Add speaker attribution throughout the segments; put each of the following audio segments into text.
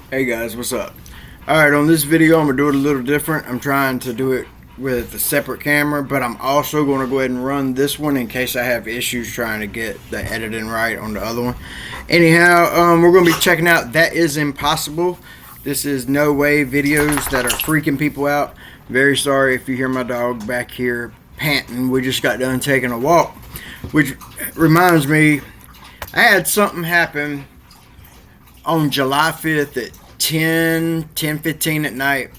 Speaker 1: Hey guys, what's up? Alright, on this video I'm going to do it a little different. I'm trying to do it with a separate camera, but I'm also going to go ahead and run this one in case I have issues trying to get the editing right on the other one. Anyhow, we're going to be checking out That Is Impossible. This is No Way videos that are freaking people out. Very sorry if you hear my dog back here panting. We just got done taking a walk, which reminds me, I had something happen on July 5th at 10:15 at night.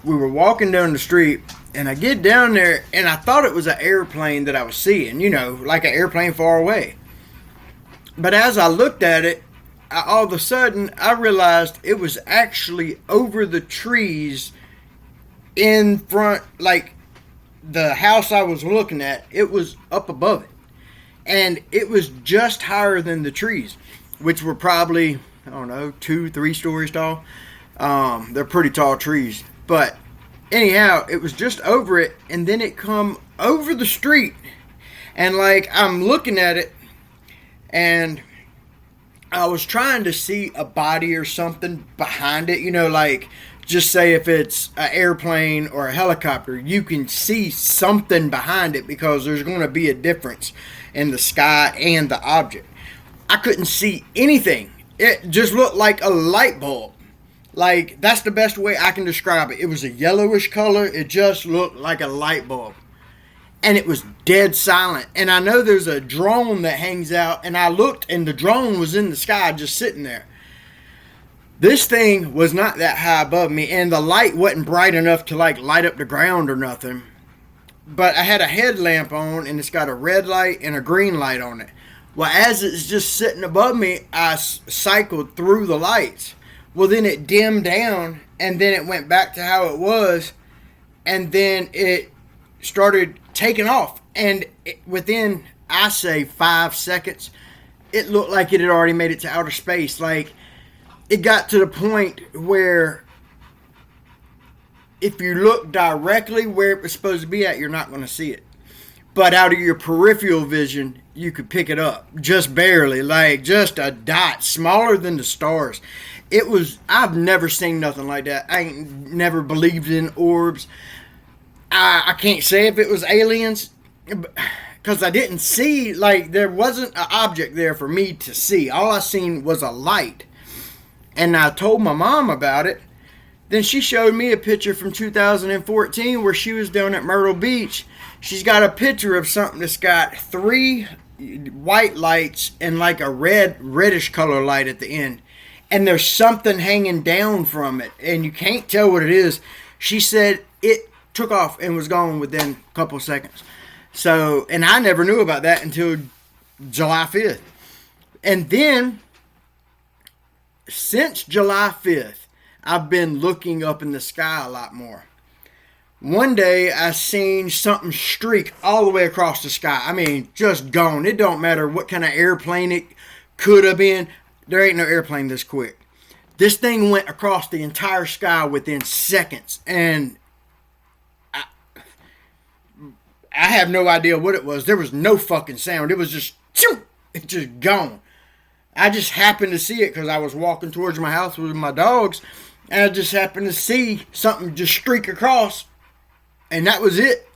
Speaker 1: We were walking down the street, and I get down there, and I thought it was an airplane that I was seeing, you know, like an airplane far away. But as I looked at it, all of a sudden, I realized it was actually over the trees in front, like the house I was looking at, it was up above it. And it was just higher than the trees, which were probably, I don't know, 2-3 stories tall. They're pretty tall trees. But anyhow, it was just over it, and then it come over the street. And like, I'm looking at it, and I was trying to see a body or something behind it. You know, like, just say if it's an airplane or a helicopter, you can see something behind it because there's going to be a difference in the sky and the object. I couldn't see anything. It just looked like a light bulb. Like, that's the best way I can describe it. It was a yellowish color. It just looked like a light bulb. And it was dead silent. And I know there's a drone that hangs out. And I looked, and the drone was in the sky just sitting there. This thing was not that high above me. And the light wasn't bright enough to, like, light up the ground or nothing. But I had a headlamp on, and it's got a red light and a green light on it. Well, as it's just sitting above me, I cycled through the lights. Well, then it dimmed down, and then it went back to how it was, and then it started taking off. And within, I say, 5 seconds, it looked like it had already made it to outer space. Like, it got to the point where if you look directly where it was supposed to be at, you're not going to see it. But out of your peripheral vision, you could pick it up. Just barely. Like, just a dot. Smaller than the stars. It was, I've never seen nothing like that. I ain't never believed in orbs. I can't say if it was aliens, because I didn't see, like, there wasn't an object there for me to see. All I seen was a light. And I told my mom about it. Then she showed me a picture from 2014 where she was down at Myrtle Beach. She's got a picture of something that's got 3 white lights and like a reddish color light at the end. And there's something hanging down from it, and you can't tell what it is. She said it took off and was gone within a couple seconds. So, and I never knew about that until July 5th. And then, since July 5th, I've been looking up in the sky a lot more. One day, I seen something streak all the way across the sky. I mean, just gone. It don't matter what kind of airplane it could have been. There ain't no airplane this quick. This thing went across the entire sky within seconds. And I have no idea what it was. There was no fucking sound. It was just, it just gone. I just happened to see it because I was walking towards my house with my dogs. And I just happened to see something just streak across. And that was it.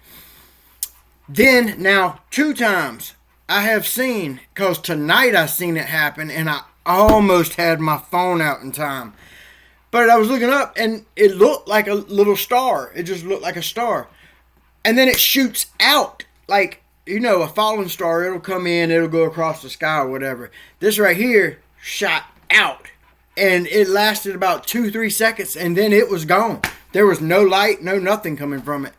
Speaker 1: Then, now, 2 times I have seen, because tonight I seen it happen, and I almost had my phone out in time. But I was looking up, and it looked like a little star. It just looked like a star. And then it shoots out, like, you know, a falling star. It'll come in, it'll go across the sky or whatever. This right here shot out. And it lasted about 2-3 seconds, and then it was gone. There was no light, no nothing coming from it.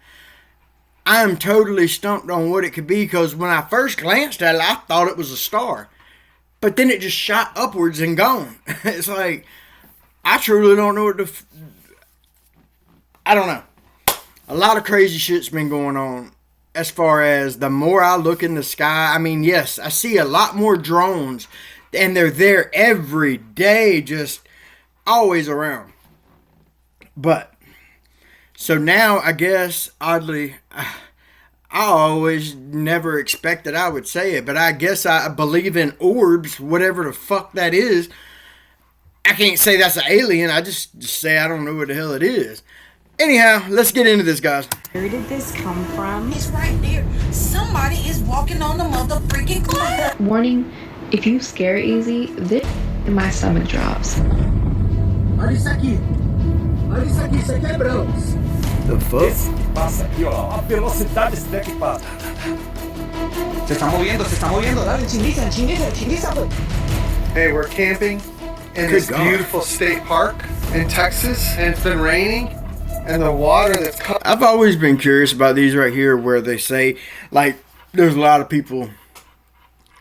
Speaker 1: I am totally stumped on what it could be, because when I first glanced at it, I thought it was a star. But then it just shot upwards and gone. It's like, I truly don't know what to... I don't know. A lot of crazy shit's been going on. As far as the more I look in the sky, I mean, yes, I see a lot more drones. And they're there every day, just always around. But, so now, I guess, oddly, I always never expected I would say it, but I guess I believe in orbs, whatever the fuck that is. I can't say that's an alien. I just say I don't know what the hell it is. Anyhow, let's get into this, guys.
Speaker 2: Where did this come from?
Speaker 3: It's right there. Somebody is walking on the mother freaking cloud.
Speaker 2: Warning, if you scare easy, this my stomach drops.
Speaker 1: The fuck?
Speaker 4: Pasa aqui, ó. A velocidade desse deck passa. Se está moviendo, dale, chinguiza.
Speaker 5: Hey, we're camping in this beautiful state park in Texas, and it's been raining, and the water that's
Speaker 1: I've always been curious about these right here where they say, like, there's a lot of people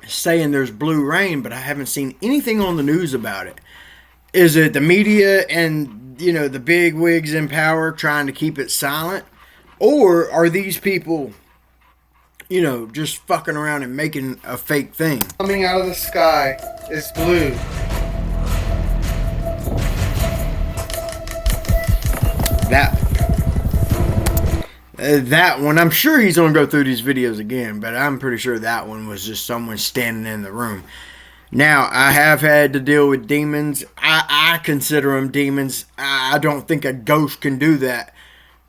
Speaker 1: saying there's blue rain, but I haven't seen anything on the news about it. Is it the media and, you know, the big wigs in power trying to keep it silent? Or are these people, you know, just fucking around and making a fake thing?
Speaker 5: coming out of the sky is blue.
Speaker 1: That one, I'm sure he's going to go through these videos again, but I'm pretty sure that one was just someone standing in the room. Now, I have had to deal with demons. I consider them demons. I don't think a ghost can do that.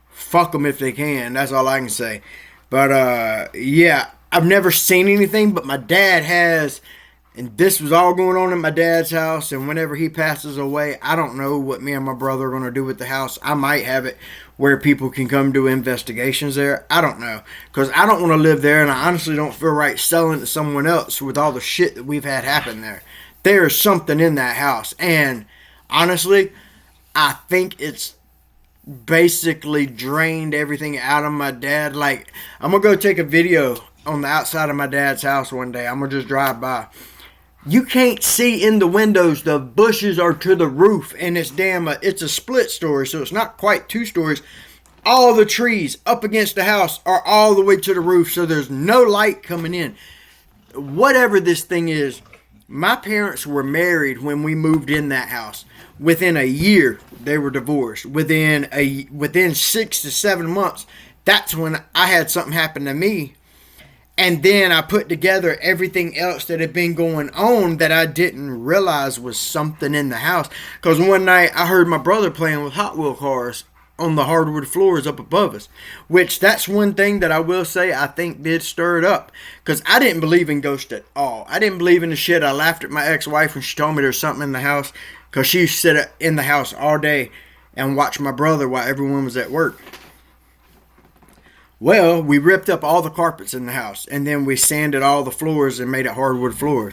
Speaker 1: Fuck them if they can. That's all I can say. But, yeah, I've never seen anything, but my dad has. And this was all going on at my dad's house. And whenever he passes away, I don't know what me and my brother are going to do with the house. I might have it where people can come do investigations there. I don't know. Because I don't want to live there. And I honestly don't feel right selling it to someone else with all the shit that we've had happen there. There's something in that house. And honestly, I think it's basically drained everything out of my dad. Like, I'm going to go take a video on the outside of my dad's house one day. I'm going to just drive by. You can't see in the windows. The bushes are to the roof, and it's it's a split story, so it's not quite 2 stories. All the trees up against the house are all the way to the roof, so there's no light coming in. Whatever this thing is, my parents were married when we moved in that house. Within a year, they were divorced. Within 6 to 7 months, that's when I had something happen to me. And then I put together everything else that had been going on that I didn't realize was something in the house. Because one night I heard my brother playing with Hot Wheel cars on the hardwood floors up above us. Which that's one thing that I will say I think did stir it up. Because I didn't believe in ghosts at all. I didn't believe in the shit. I laughed at my ex-wife when she told me there's something in the house. Because she used to sit in the house all day and watch my brother while everyone was at work. Well, we ripped up all the carpets in the house, and then we sanded all the floors and made it hardwood floors.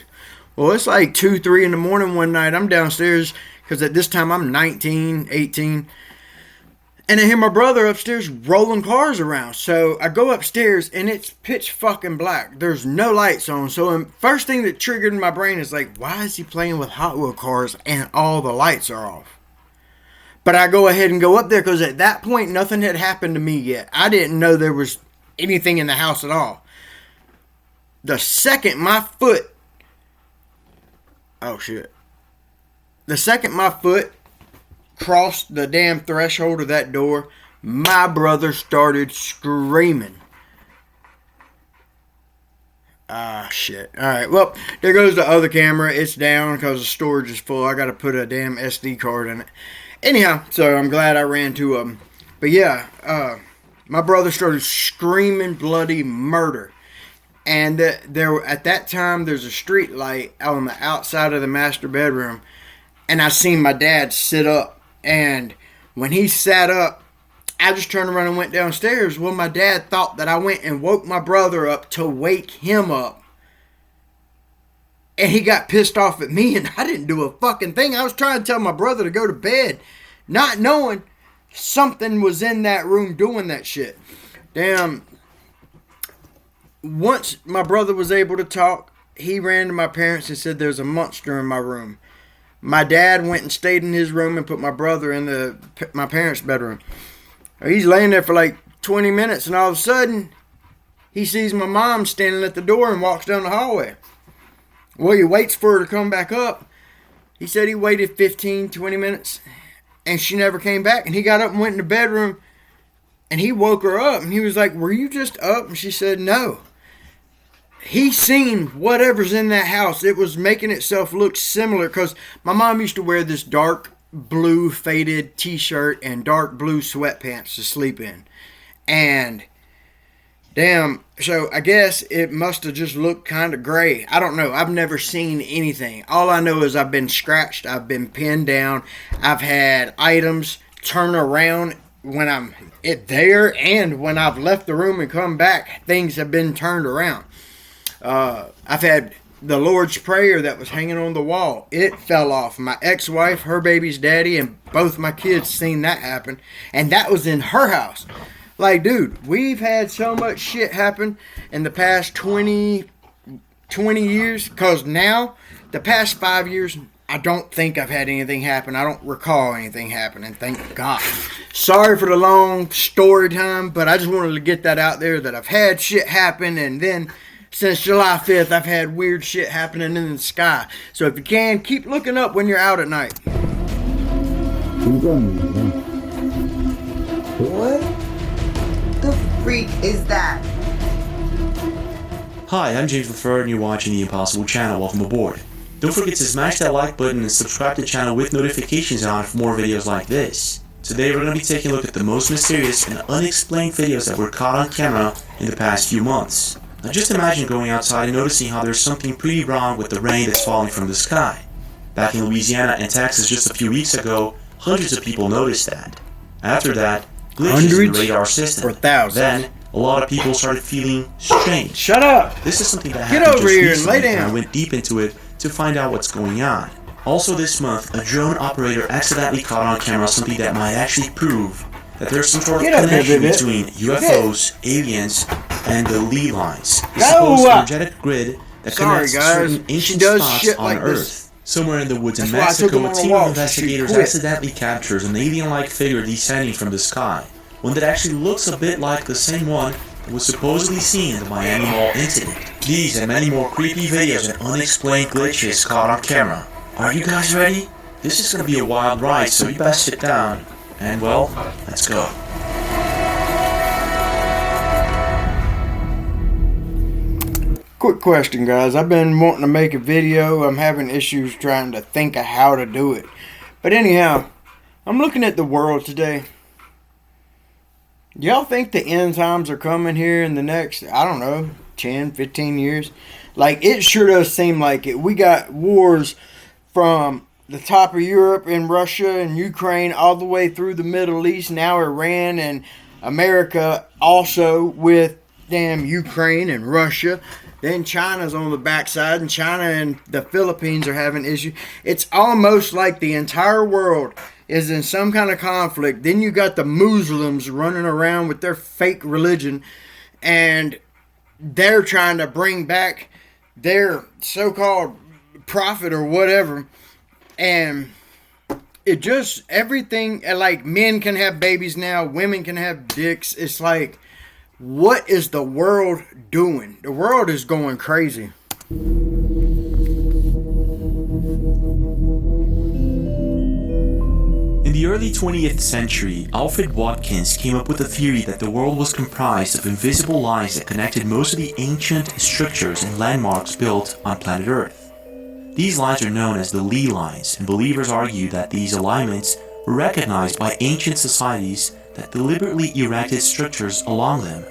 Speaker 1: Well, it's like 2, 3 in the morning one night. I'm downstairs, because at this time I'm 19, 18. And I hear my brother upstairs rolling cars around. So I go upstairs, and it's pitch fucking black. There's no lights on. So the first thing that triggered in my brain is like, why is he playing with Hot Wheel cars and all the lights are off? But I go ahead and go up there because at that point, nothing had happened to me yet. I didn't know there was anything in the house at all. The second my foot... Oh, shit. The second my foot crossed the damn threshold of that door, my brother started screaming. Ah, shit. Alright, well, there goes the other camera. It's down because the storage is full. I got to put a damn SD card in it. Anyhow, so I'm glad I ran to him. But yeah, my brother started screaming bloody murder. And there, at that time, there's a street light on the outside of the master bedroom. And I seen my dad sit up. And when he sat up, I just turned around and went downstairs. Well, my dad thought that I went and woke my brother up to wake him up. And he got pissed off at me, and I didn't do a fucking thing. I was trying to tell my brother to go to bed, not knowing something was in that room doing that shit. Damn. Once my brother was able to talk, he ran to my parents and said there's a monster in my room. My dad went and stayed in his room and put my brother in my parents' bedroom. He's laying there for like 20 minutes, and all of a sudden, he sees my mom standing at the door and walks down the hallway. Well, he waits for her to come back up. He said he waited 15, 20 minutes, and she never came back. And he got up and went in the bedroom, and he woke her up. And he was like, were you just up? And she said, no. he seen whatever's in that house. It was making itself look similar because my mom used to wear this dark blue faded t-shirt and dark blue sweatpants to sleep in. And damn, so I guess it must have just looked kind of gray. I don't know. I've never seen anything. All I know is I've been scratched. I've been pinned down. I've had items turn around when I'm there, and when I've left the room and come back, things have been turned around. I've had the Lord's Prayer that was hanging on the wall. It fell off. My ex-wife, her baby's daddy, and both my kids seen that happen. And that was in her house. Like, dude, we've had so much shit happen in the past 20 years. Because now, the past 5 years, I don't think I've had anything happen. I don't recall anything happening. Thank God. Sorry for the long story time, but I just wanted to get that out there that I've had shit happen. And then since July 5th, I've had weird shit happening in the sky. So if you can, keep looking up when you're out at night.
Speaker 6: What the freak is that?
Speaker 7: Hi, I'm James LaFleur and you're watching The Impossible Channel. Welcome aboard. Don't forget to smash that like button and subscribe to the channel with notifications on for more videos like this. Today we're going to be taking a look at the most mysterious and unexplained videos that were caught on camera in the past few months. Now just imagine going outside and noticing how there's something pretty wrong with the rain that's falling from the sky. Back in Louisiana and Texas just a few weeks ago, hundreds of people noticed that. After that, glitches in the radar system.
Speaker 1: Or thousands.
Speaker 7: Then, a lot of people started feeling strange.
Speaker 1: Shut up!
Speaker 7: This is something that
Speaker 1: Get
Speaker 7: happened
Speaker 1: over
Speaker 7: just
Speaker 1: here and
Speaker 7: recently,
Speaker 1: lay down.
Speaker 7: and I went deep into it to find out what's going on. Also this month, a drone operator accidentally caught on camera something that might actually prove that there's some sort of connection between UFOs, aliens, and the Lee lines. The supposed energetic grid that connects certain ancient spots on Earth. Somewhere in the woods in Mexico, a team of investigators accidentally captures an alien-like figure descending from the sky. One that actually looks a bit like the same one that was supposedly seen in the Miami Mall incident. These and many more creepy videos and unexplained glitches caught on camera. Are you guys ready? This is going to be a wild ride, so you best sit down. And well, let's go.
Speaker 1: Quick question, guys. I've been wanting to make a video. I'm having issues trying to think of how to do it. But anyhow, I'm looking at the world today. Y'all think the end times are coming here in the next, I don't know, 10, 15 years? Like, it sure does seem like it. We got wars from the top of Europe and Russia and Ukraine all the way through the Middle East. Now Iran and America also with damn Ukraine and Russia. Then China's on the backside, and China and the Philippines are having issues. It's almost like the entire world is in some kind of conflict. Then you got the Muslims running around with their fake religion, and they're trying to bring back their so-called prophet or whatever. And it just, everything, like men can have babies now, women can have dicks. It's like, what is the world doing? The world is going crazy.
Speaker 7: In the early 20th century, Alfred Watkins came up with the theory that the world was comprised of invisible lines that connected most of the ancient structures and landmarks built on planet Earth. These lines are known as the Lee lines, and believers argue that these alignments were recognized by ancient societies that deliberately erected structures along them.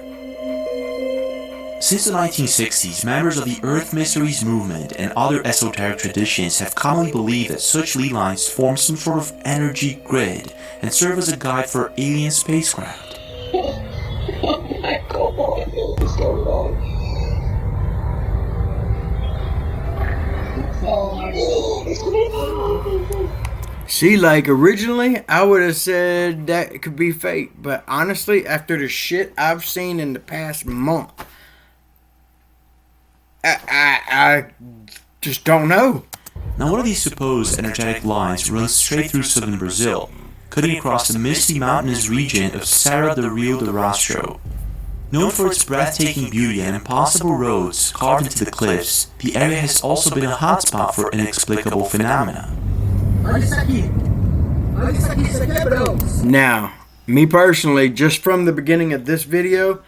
Speaker 7: Since the 1960s, members of the Earth Mysteries movement and other esoteric traditions have commonly believed that such Lee lines form some sort of energy grid and serve as a guide for alien spacecraft.
Speaker 6: Oh my God, it's so wrong.
Speaker 1: See, like originally, I would have said that it could be fake, but honestly, after the shit I've seen in the past month, I just don't know.
Speaker 7: Now, one of these supposed energetic lines runs straight through southern Brazil, cutting across the misty mountainous region of Serra do Rio do Rastro. Known for its breathtaking beauty and impossible roads carved into the cliffs, the area has also been a hotspot for inexplicable phenomena.
Speaker 1: Now, me personally, just from the beginning of this video,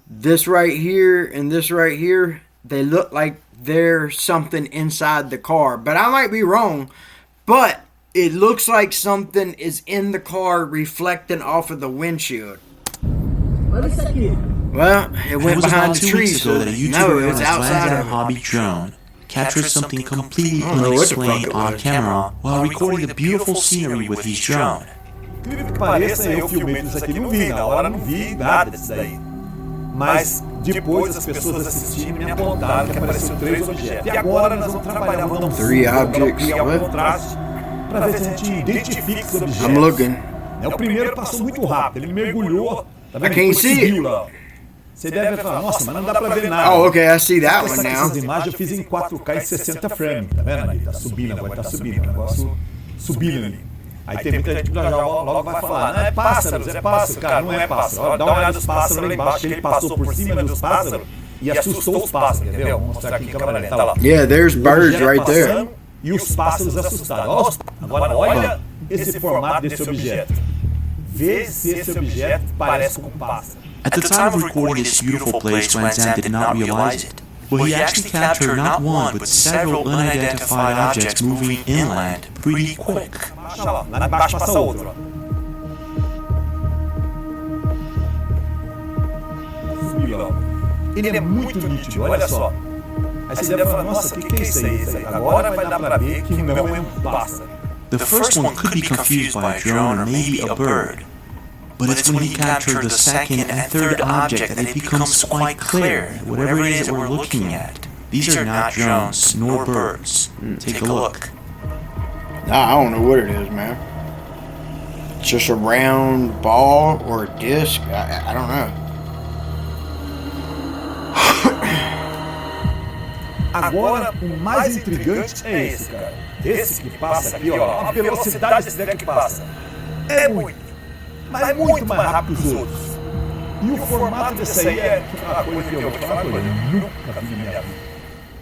Speaker 1: this right here and this right here, they look like there's something inside the car. But I might be wrong. But it looks like something is in the car reflecting off of the windshield. Well, it went behind the trees, so
Speaker 7: that a YouTuber
Speaker 1: no,
Speaker 7: on
Speaker 1: it's
Speaker 7: his
Speaker 1: outside
Speaker 7: Landsat
Speaker 1: of it.
Speaker 7: hobby drone captured something completely
Speaker 1: I don't know what the fuck
Speaker 7: unexplained
Speaker 1: it
Speaker 7: on
Speaker 1: was.
Speaker 7: camera while recording the beautiful scenery with his drone.
Speaker 4: Incrível que pareça, eu filmei isso aqui, não vi, na hora não vi nada disso daí. Mas depois as pessoas assistindo me apontaram que apareceram 3 objetos. E agora nós vamos trabalhar, vamos dar um
Speaker 1: Three objects,
Speaker 4: criar um
Speaker 1: what?
Speaker 4: contraste para ver se a gente identifica os objetos.
Speaker 1: I'm looking.
Speaker 4: O primeiro passou muito rápido, ele mergulhou, tá vendo?
Speaker 1: I can't
Speaker 4: Ele
Speaker 1: see it.
Speaker 4: subiu lá. Você deve falar, nossa, mas não dá pra ver nada.
Speaker 1: Oh, okay, I see that one now.
Speaker 4: Essas imagens eu fiz em 4K e 60 frames, tá vendo ali? Tá subindo, agora tá subindo, o negócio subindo ali. Aí tem muita gente que já logo vai falar, não é pássaro, cara, não é pássaro. Ó, dá uma olhada nos pássaros lá embaixo, que ele passou por cima dos pássaros e assustou os pássaros, entendeu? Vou mostrar aqui em câmera lenta, tá lá.
Speaker 1: Yeah, there's birds right there.
Speaker 4: E os pássaros assustados. Ó, agora olha esse formato desse objeto. Vê se esse objeto parece com um pássaro.
Speaker 7: At the time of recording this beautiful place, Landsat did not realize it. Well, he actually captured not one, but several unidentified objects moving inland pretty quick.
Speaker 4: Lá embaixo passa outro. Subiu lá. Ele é muito nítido, olha só. Aí você deve falar, nossa, o que é isso aí? Agora vai dar pra ver que não é um pássaro.
Speaker 7: The first one could be confused by a drone or maybe a bird. But it's when he captured the second and third object that it becomes quite clear, whatever it is that we're looking at. These are not drones nor birds. Take a look.
Speaker 1: I don't know what it is, man. It's just a round ball or a disc. I don't know.
Speaker 4: Agora, o mais intrigante é esse, cara. Esse que passa aqui, ó. A velocidade desse daqui que passa é muito. Mas é muito mais rápido que os outros. E o formato desse aí é uma coisa que eu vou falar com ele. Nunca vi na minha vida.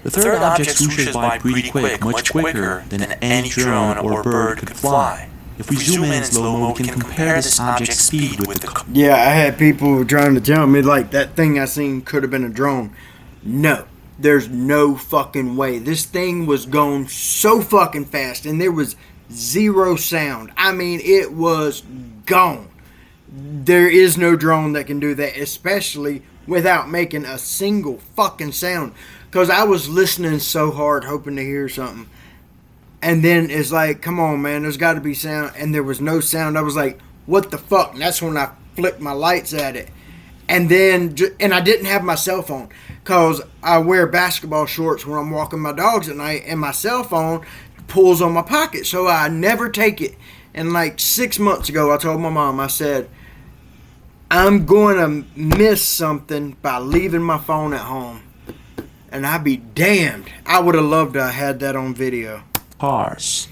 Speaker 7: The third object swooshes by pretty quick, much quicker than any drone or bird could fly. If we zoom in in slow-mo, we can compare this object's speed with the...
Speaker 1: Yeah, I had people trying to tell me, like, that thing I seen could have been a drone. No. There's no fucking way. This thing was going so fucking fast, and there was zero sound. I mean, it was gone. There is no drone that can do that, especially without making a single fucking sound. Because I was listening so hard, hoping to hear something. And then it's like, come on, man, there's got to be sound. And there was no sound. I was like, what the fuck? And that's when I flicked my lights at it. And then, and I didn't have my cell phone. Because I wear basketball shorts when I'm walking my dogs at night. And my cell phone pulls on my pocket. So I never take it. And like 6 months ago, I told my mom, I said, I'm going to miss something by leaving my phone at home. And I'd be damned. I would have loved to have had that on video.
Speaker 7: Cars.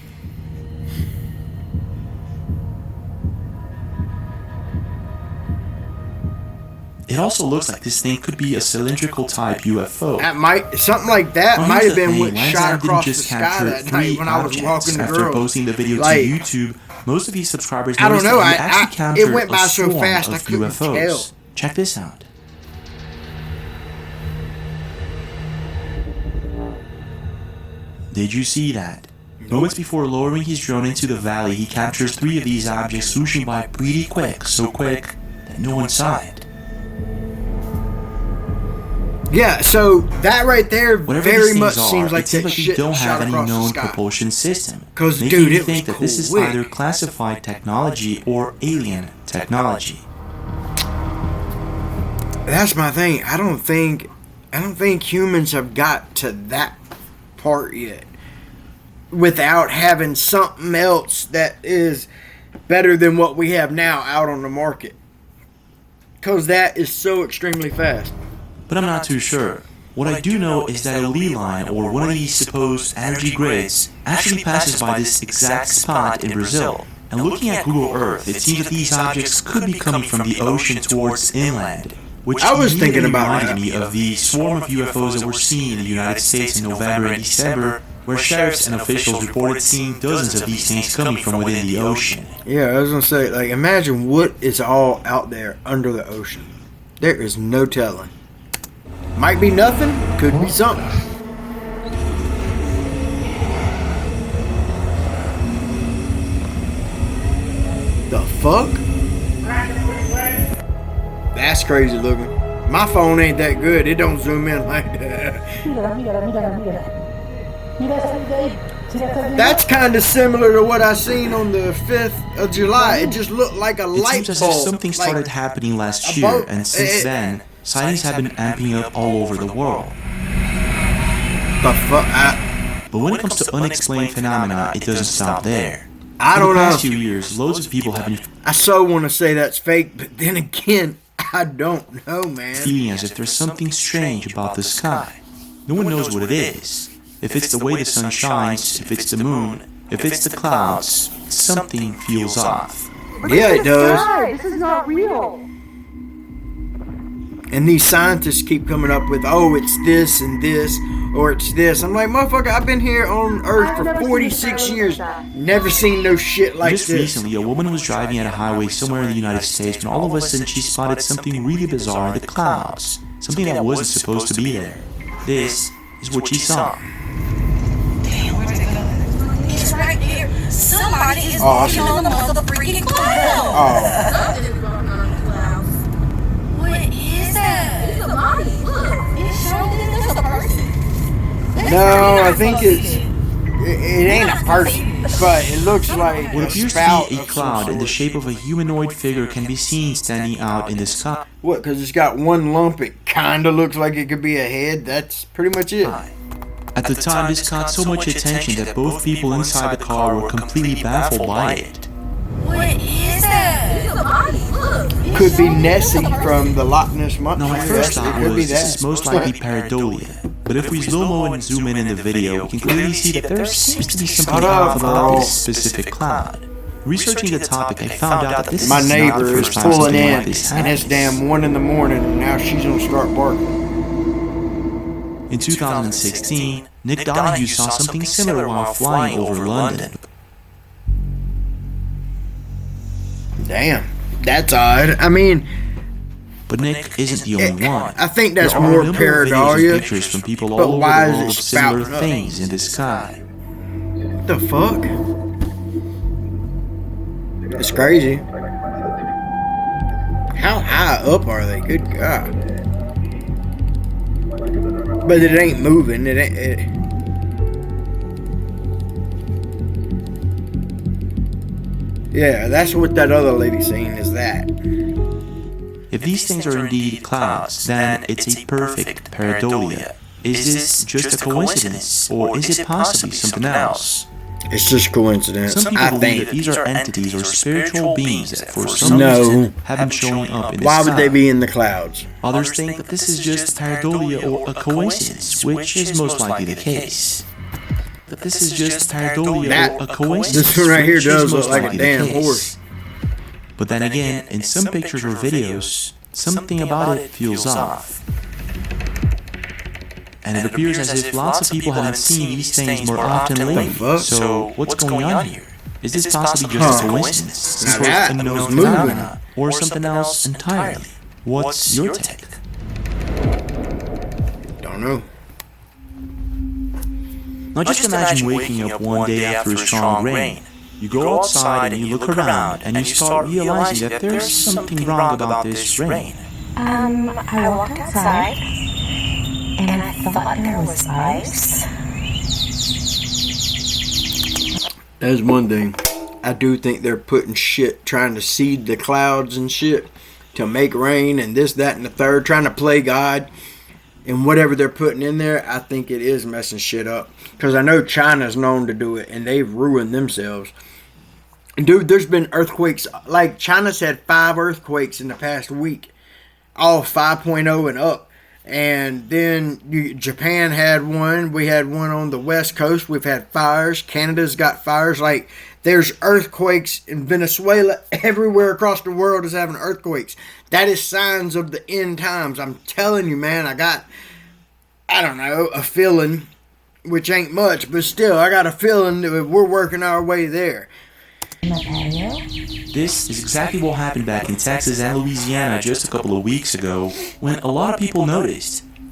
Speaker 7: It also looks like this thing could be a cylindrical type UFO.
Speaker 1: That might, something like that
Speaker 7: Well,
Speaker 1: might
Speaker 7: here's
Speaker 1: have been
Speaker 7: the
Speaker 1: what
Speaker 7: thing,
Speaker 1: shot
Speaker 7: Landsat
Speaker 1: across
Speaker 7: didn't
Speaker 1: the
Speaker 7: just
Speaker 1: sky
Speaker 7: capture
Speaker 1: that night
Speaker 7: 3
Speaker 1: when I was
Speaker 7: objects.
Speaker 1: walking the
Speaker 7: After
Speaker 1: girls.
Speaker 7: posting the video
Speaker 1: Like,
Speaker 7: to YouTube, most of his subscribers
Speaker 1: I don't
Speaker 7: noticed
Speaker 1: know,
Speaker 7: that he
Speaker 1: I-
Speaker 7: actually captured
Speaker 1: it went by
Speaker 7: a
Speaker 1: so
Speaker 7: swarm
Speaker 1: fast, I
Speaker 7: of
Speaker 1: couldn't
Speaker 7: UFOs.
Speaker 1: tell.
Speaker 7: Check this out. Did you see that? Moments before lowering his drone into the valley, he captures 3 of these objects swooshing by pretty quick, so quick that no one saw it.
Speaker 1: Yeah, so that right there
Speaker 7: Whatever
Speaker 1: very
Speaker 7: these
Speaker 1: much
Speaker 7: things
Speaker 1: seems
Speaker 7: are,
Speaker 1: like
Speaker 7: it seems
Speaker 1: that
Speaker 7: like we
Speaker 1: shit
Speaker 7: don't
Speaker 1: shot
Speaker 7: have any
Speaker 1: across the
Speaker 7: known
Speaker 1: sky.
Speaker 7: propulsion system.
Speaker 1: 'Cause,
Speaker 7: making
Speaker 1: dude,
Speaker 7: me
Speaker 1: it
Speaker 7: think
Speaker 1: was
Speaker 7: that this is
Speaker 1: quick.
Speaker 7: either classified technology or alien technology.
Speaker 1: That's my thing. I don't think humans have got to that part yet without having something else that is better than what we have now out on the market. Because that is so extremely fast.
Speaker 7: But I'm not too sure. What I do know is that a ley line, or one of these supposed energy grids, actually passes by this exact spot in Brazil. And looking at Google Earth, it seems that these objects could be coming from the ocean towards inland. Which
Speaker 1: I was thinking
Speaker 7: immediately
Speaker 1: about
Speaker 7: reminded
Speaker 1: that.
Speaker 7: me of the swarm of UFOs that were seen in the United States in November and December, where sheriffs and officials reported seeing dozens of these things coming from within the ocean.
Speaker 1: Yeah, I was going to say, like, imagine what is all out there under the ocean. There is no telling. Might be nothing, could be something. The fuck? That's crazy looking. My phone ain't that good. It don't zoom in like that. That's kind of similar to what I seen on the 5th of July. It just looked like a light bulb.
Speaker 7: It seems as if something started happening last year, and since then, sightings have been amping up all over the world.
Speaker 1: The fuck?
Speaker 7: But when it comes to unexplained phenomena, it doesn't stop there.
Speaker 1: I don't know.
Speaker 7: In the past few years, loads of people have been
Speaker 1: I so want to say that's fake, but then again, I don't know, man.
Speaker 7: feeling as if there's something strange about the sky. No one knows what it is. If it's the way the sun shines, if it's the moon, if it's the clouds, something feels off.
Speaker 1: Yeah, it does.
Speaker 8: This is not real.
Speaker 1: And these scientists keep coming up with, oh, it's this and this, or it's this. I'm like, motherfucker, I've been here on Earth for 46 years. Never seen no shit like
Speaker 7: Just
Speaker 1: this.
Speaker 7: recently, a woman was driving at a highway somewhere in the United States when all of a sudden she spotted something really bizarre in the clouds. Something that wasn't supposed to be there. This is what she saw.
Speaker 3: Damn, where'd it go? It's right there. Somebody is walking on the motherfucking cloud.
Speaker 1: Oh,
Speaker 8: Something's going on in the clouds.
Speaker 3: What is that?
Speaker 8: It's a body. Look.
Speaker 3: It's showing that there's a person.
Speaker 1: no, I think it ain't a person, but it looks like
Speaker 7: What
Speaker 1: a
Speaker 7: appears
Speaker 1: spout
Speaker 7: to be a
Speaker 1: of some
Speaker 7: cloud in the
Speaker 1: sort.
Speaker 7: shape of a humanoid figure can be seen standing out in the sky.
Speaker 1: What, because it's got one lump, it kind of looks like it could be a head. That's pretty much it.
Speaker 7: At the time, this caught so much attention that both people inside the car were completely baffled by it.
Speaker 3: What is that?
Speaker 8: It's a body. Look.
Speaker 1: Could be Nessie from the Loch Ness Monster.
Speaker 7: Now, my first
Speaker 1: It
Speaker 7: thought
Speaker 1: could be
Speaker 7: was this is
Speaker 1: that.
Speaker 7: most likely pareidolia. But if we slow-mo and zoom in the video, we can clearly see that there seems to be something off about this specific cloud. Researching the topic, I found out that this
Speaker 1: My
Speaker 7: is not
Speaker 1: neighbor
Speaker 7: the
Speaker 1: is
Speaker 7: first time
Speaker 1: pulling
Speaker 7: something
Speaker 1: in,
Speaker 7: like this
Speaker 1: and it's
Speaker 7: happens.
Speaker 1: damn 1 in the morning, and now she's gonna start barking.
Speaker 7: In 2016, Nick Donahue saw something similar while flying over London.
Speaker 1: Damn, that's odd. I mean,
Speaker 7: But Nick isn't the only one.
Speaker 1: I think that's
Speaker 7: There are
Speaker 1: more
Speaker 7: a number of videos and
Speaker 1: pareidolia.
Speaker 7: pictures from people
Speaker 1: but
Speaker 7: all over
Speaker 1: why
Speaker 7: the
Speaker 1: is it
Speaker 7: world of similar
Speaker 1: spouting up?
Speaker 7: things in the sky.
Speaker 1: What the fuck? It's crazy. How high up are they? Good God. But it ain't moving. It ain't. Yeah, that's what that other lady saying is that.
Speaker 7: If these things are indeed clouds, then it's a perfect pareidolia. Is this just a coincidence, or is it possibly something else?
Speaker 1: It's just coincidence,
Speaker 7: Some people
Speaker 1: I
Speaker 7: believe that
Speaker 1: think.
Speaker 7: these are entities or spiritual beings that for some
Speaker 1: No.
Speaker 7: reason have been showing up in the
Speaker 1: Why
Speaker 7: sky.
Speaker 1: would they be in the clouds?
Speaker 7: Others think that this is just pareidolia or a coincidence, which is most likely the case. That this is just pareidolia
Speaker 1: That-
Speaker 7: or a coincidence,
Speaker 1: This one right here
Speaker 7: which is
Speaker 1: does
Speaker 7: most
Speaker 1: look like a
Speaker 7: likely the
Speaker 1: damn
Speaker 7: case.
Speaker 1: horse.
Speaker 7: But then again, in some pictures or videos, something about it feels off. And it appears as if lots of people haven't seen these things more often lately.
Speaker 1: fuck?
Speaker 7: So, what's going on here? Is this possibly just a coincidence? Some
Speaker 1: Now
Speaker 7: sort of
Speaker 1: that
Speaker 7: unknown
Speaker 1: was moving.
Speaker 7: phenomena? Or something else entirely? What's your take?
Speaker 1: Don't know.
Speaker 7: Now just imagine waking up one day after a strong rain. You go outside and you look around and you start realizing that there's something wrong about this rain.
Speaker 9: I walked outside and I thought there was ice.
Speaker 1: That's one thing. I do think they're putting shit, trying to seed the clouds and shit to make rain and this, that, and the third, trying to play God. And whatever they're putting in there, I think it is messing shit up. Because I know China's known to do it, and they've ruined themselves. Dude, there's been earthquakes. Like, China's had 5 earthquakes in the past week. All 5.0 and up. And then Japan had one. We had one on the West Coast. We've had fires. Canada's got fires. Like, there's earthquakes in Venezuela. Everywhere across the world is having earthquakes. That is signs of the end times. I'm telling you, man, I got, I don't know, a feeling, which ain't much, but still, I got a feeling that we're working our way there.
Speaker 7: This is exactly what happened back in Texas and Louisiana just a couple of weeks ago when a lot of people noticed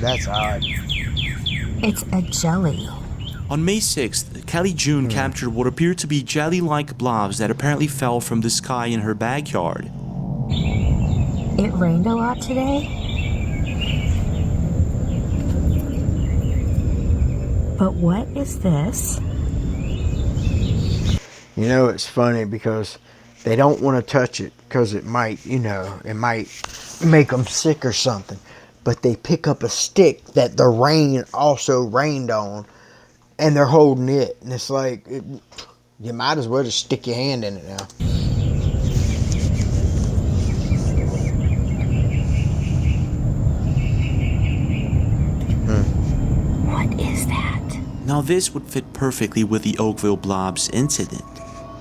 Speaker 1: That's odd.
Speaker 9: It's a jelly.
Speaker 7: On May 6th, Kelly June captured what appeared to be jelly-like blobs that apparently fell from the sky in her backyard.
Speaker 9: It rained a lot today. But what is this?
Speaker 1: You know, it's funny because they don't want to touch it because it might, you know, it might make them sick or something. But they pick up a stick that the rain also rained on, and they're holding it. And it's like, you might as well just stick your hand in it now.
Speaker 9: What is that?
Speaker 7: Now this would fit perfectly with the Oakville Blobs incident.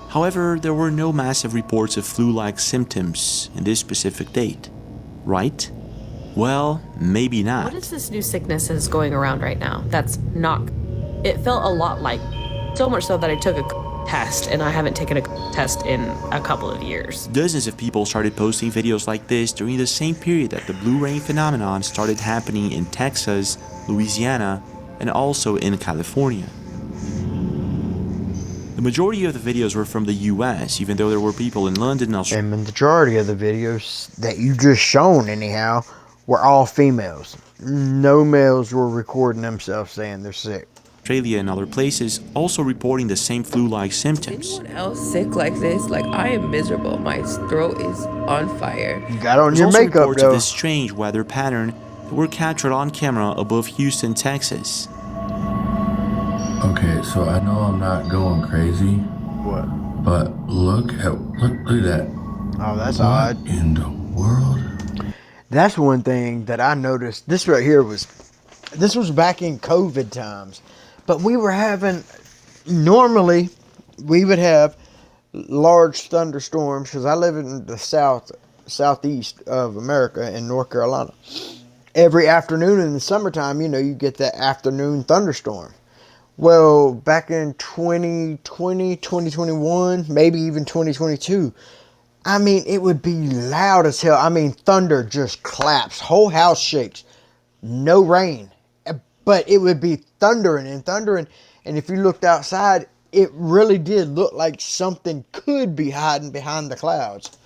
Speaker 7: However, there were no massive reports of flu-like symptoms in this specific date, right? Well, maybe not.
Speaker 10: What is this new sickness that's going around right now? That's not... It felt a lot like... So much so that I took a test, and I haven't taken a test in a couple of years.
Speaker 7: Dozens of people started posting videos like this during the same period that the blue rain phenomenon started happening in Texas, Louisiana, and also in California. The majority of the videos were from the US, even though there were people in London and Australia.
Speaker 1: And the majority of the videos that you just shown, anyhow, were all females. No males were recording themselves saying they're sick.
Speaker 7: Australia and other places also reporting the same flu-like symptoms.
Speaker 11: Anyone else sick like this? Like, I am miserable. My throat is on fire.
Speaker 1: You got on
Speaker 7: There's
Speaker 1: your
Speaker 7: also
Speaker 1: makeup,
Speaker 7: reports
Speaker 1: though.
Speaker 7: of this strange weather pattern that were captured on camera above Houston, Texas.
Speaker 12: Okay, so I know I'm not going crazy.
Speaker 1: What?
Speaker 12: But look at that.
Speaker 1: Oh, that's
Speaker 12: what
Speaker 1: odd.
Speaker 12: In the world?
Speaker 1: That's one thing that I noticed. This right here was back in COVID times. But we were having, normally, we would have large thunderstorms, because I live in the southeast of America in North Carolina. Every afternoon in the summertime, you know, you get that afternoon thunderstorm. Well, back in 2020, 2021, maybe even 2022, I mean, it would be loud as hell. I mean, thunder just claps. Whole house shakes. No rain. But it would be thundering and thundering. And if you looked outside, it really did look like something could be hiding behind the clouds.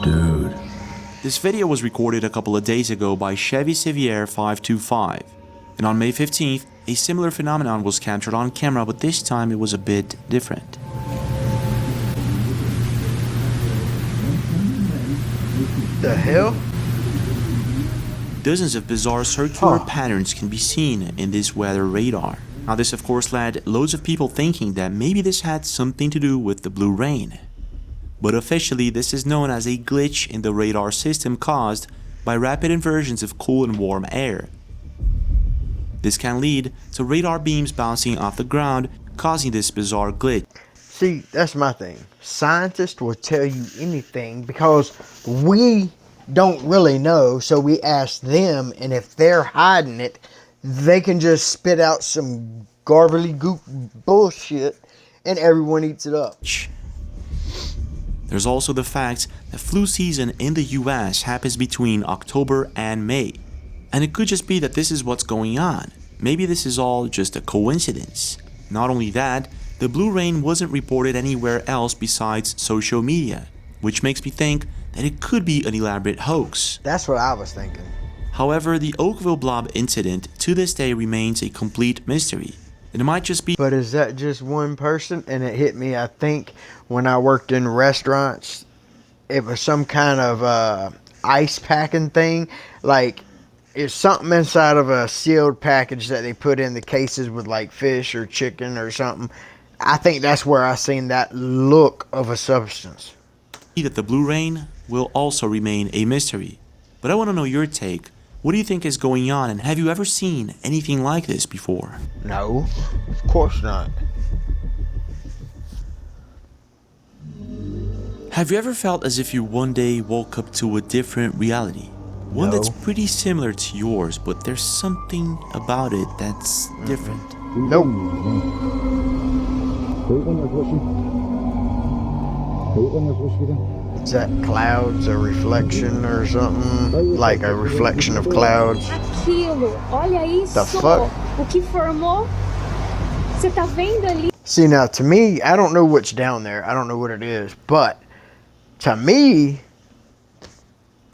Speaker 12: Dude.
Speaker 7: This video was recorded a couple of days ago by Chevy Sevier 525. And on May 15th, a similar phenomenon was captured on camera, but this time it was a bit different.
Speaker 1: The hell?
Speaker 7: Dozens of bizarre circular patterns can be seen in this weather radar. Now this of course led loads of people thinking that maybe this had something to do with the blue rain. But officially this is known as a glitch in the radar system caused by rapid inversions of cool and warm air. This can lead to radar beams bouncing off the ground, causing this bizarre glitch.
Speaker 1: See, that's my thing. Scientists will tell you anything because we don't really know, so we ask them, and if they're hiding it, they can just spit out some garbly goop bullshit and everyone eats it up.
Speaker 7: There's also the fact that flu season in the US happens between October and May. And it could just be that this is what's going on. Maybe this is all just a coincidence. Not only that, the blue rain wasn't reported anywhere else besides social media, which makes me think that it could be an elaborate hoax.
Speaker 1: That's what I was thinking.
Speaker 7: However, the Oakville Blob incident to this day remains a complete mystery. It might just be...
Speaker 1: But is that just one person? And it hit me, I think, when I worked in restaurants. It was some kind of ice packing thing. Like, it's something inside of a sealed package that they put in the cases with like fish or chicken or something. I think that's where I seen that look of a substance.
Speaker 7: That the blue rain will also remain a mystery. But I want to know your take. What do you think is going on, and have you ever seen anything like this before?
Speaker 1: No, of course not.
Speaker 7: Have you ever felt as if you one day woke up to a different reality? One that's pretty similar to yours, but there's something about it that's different.
Speaker 1: Nope. Is that clouds, a reflection or something? Like a reflection of clouds?
Speaker 8: Aquilo, olha isso.
Speaker 1: The fuck?
Speaker 8: O que formou? Você tá vendo ali?
Speaker 1: See, now to me, I don't know what's down there. I don't know what it is. But to me,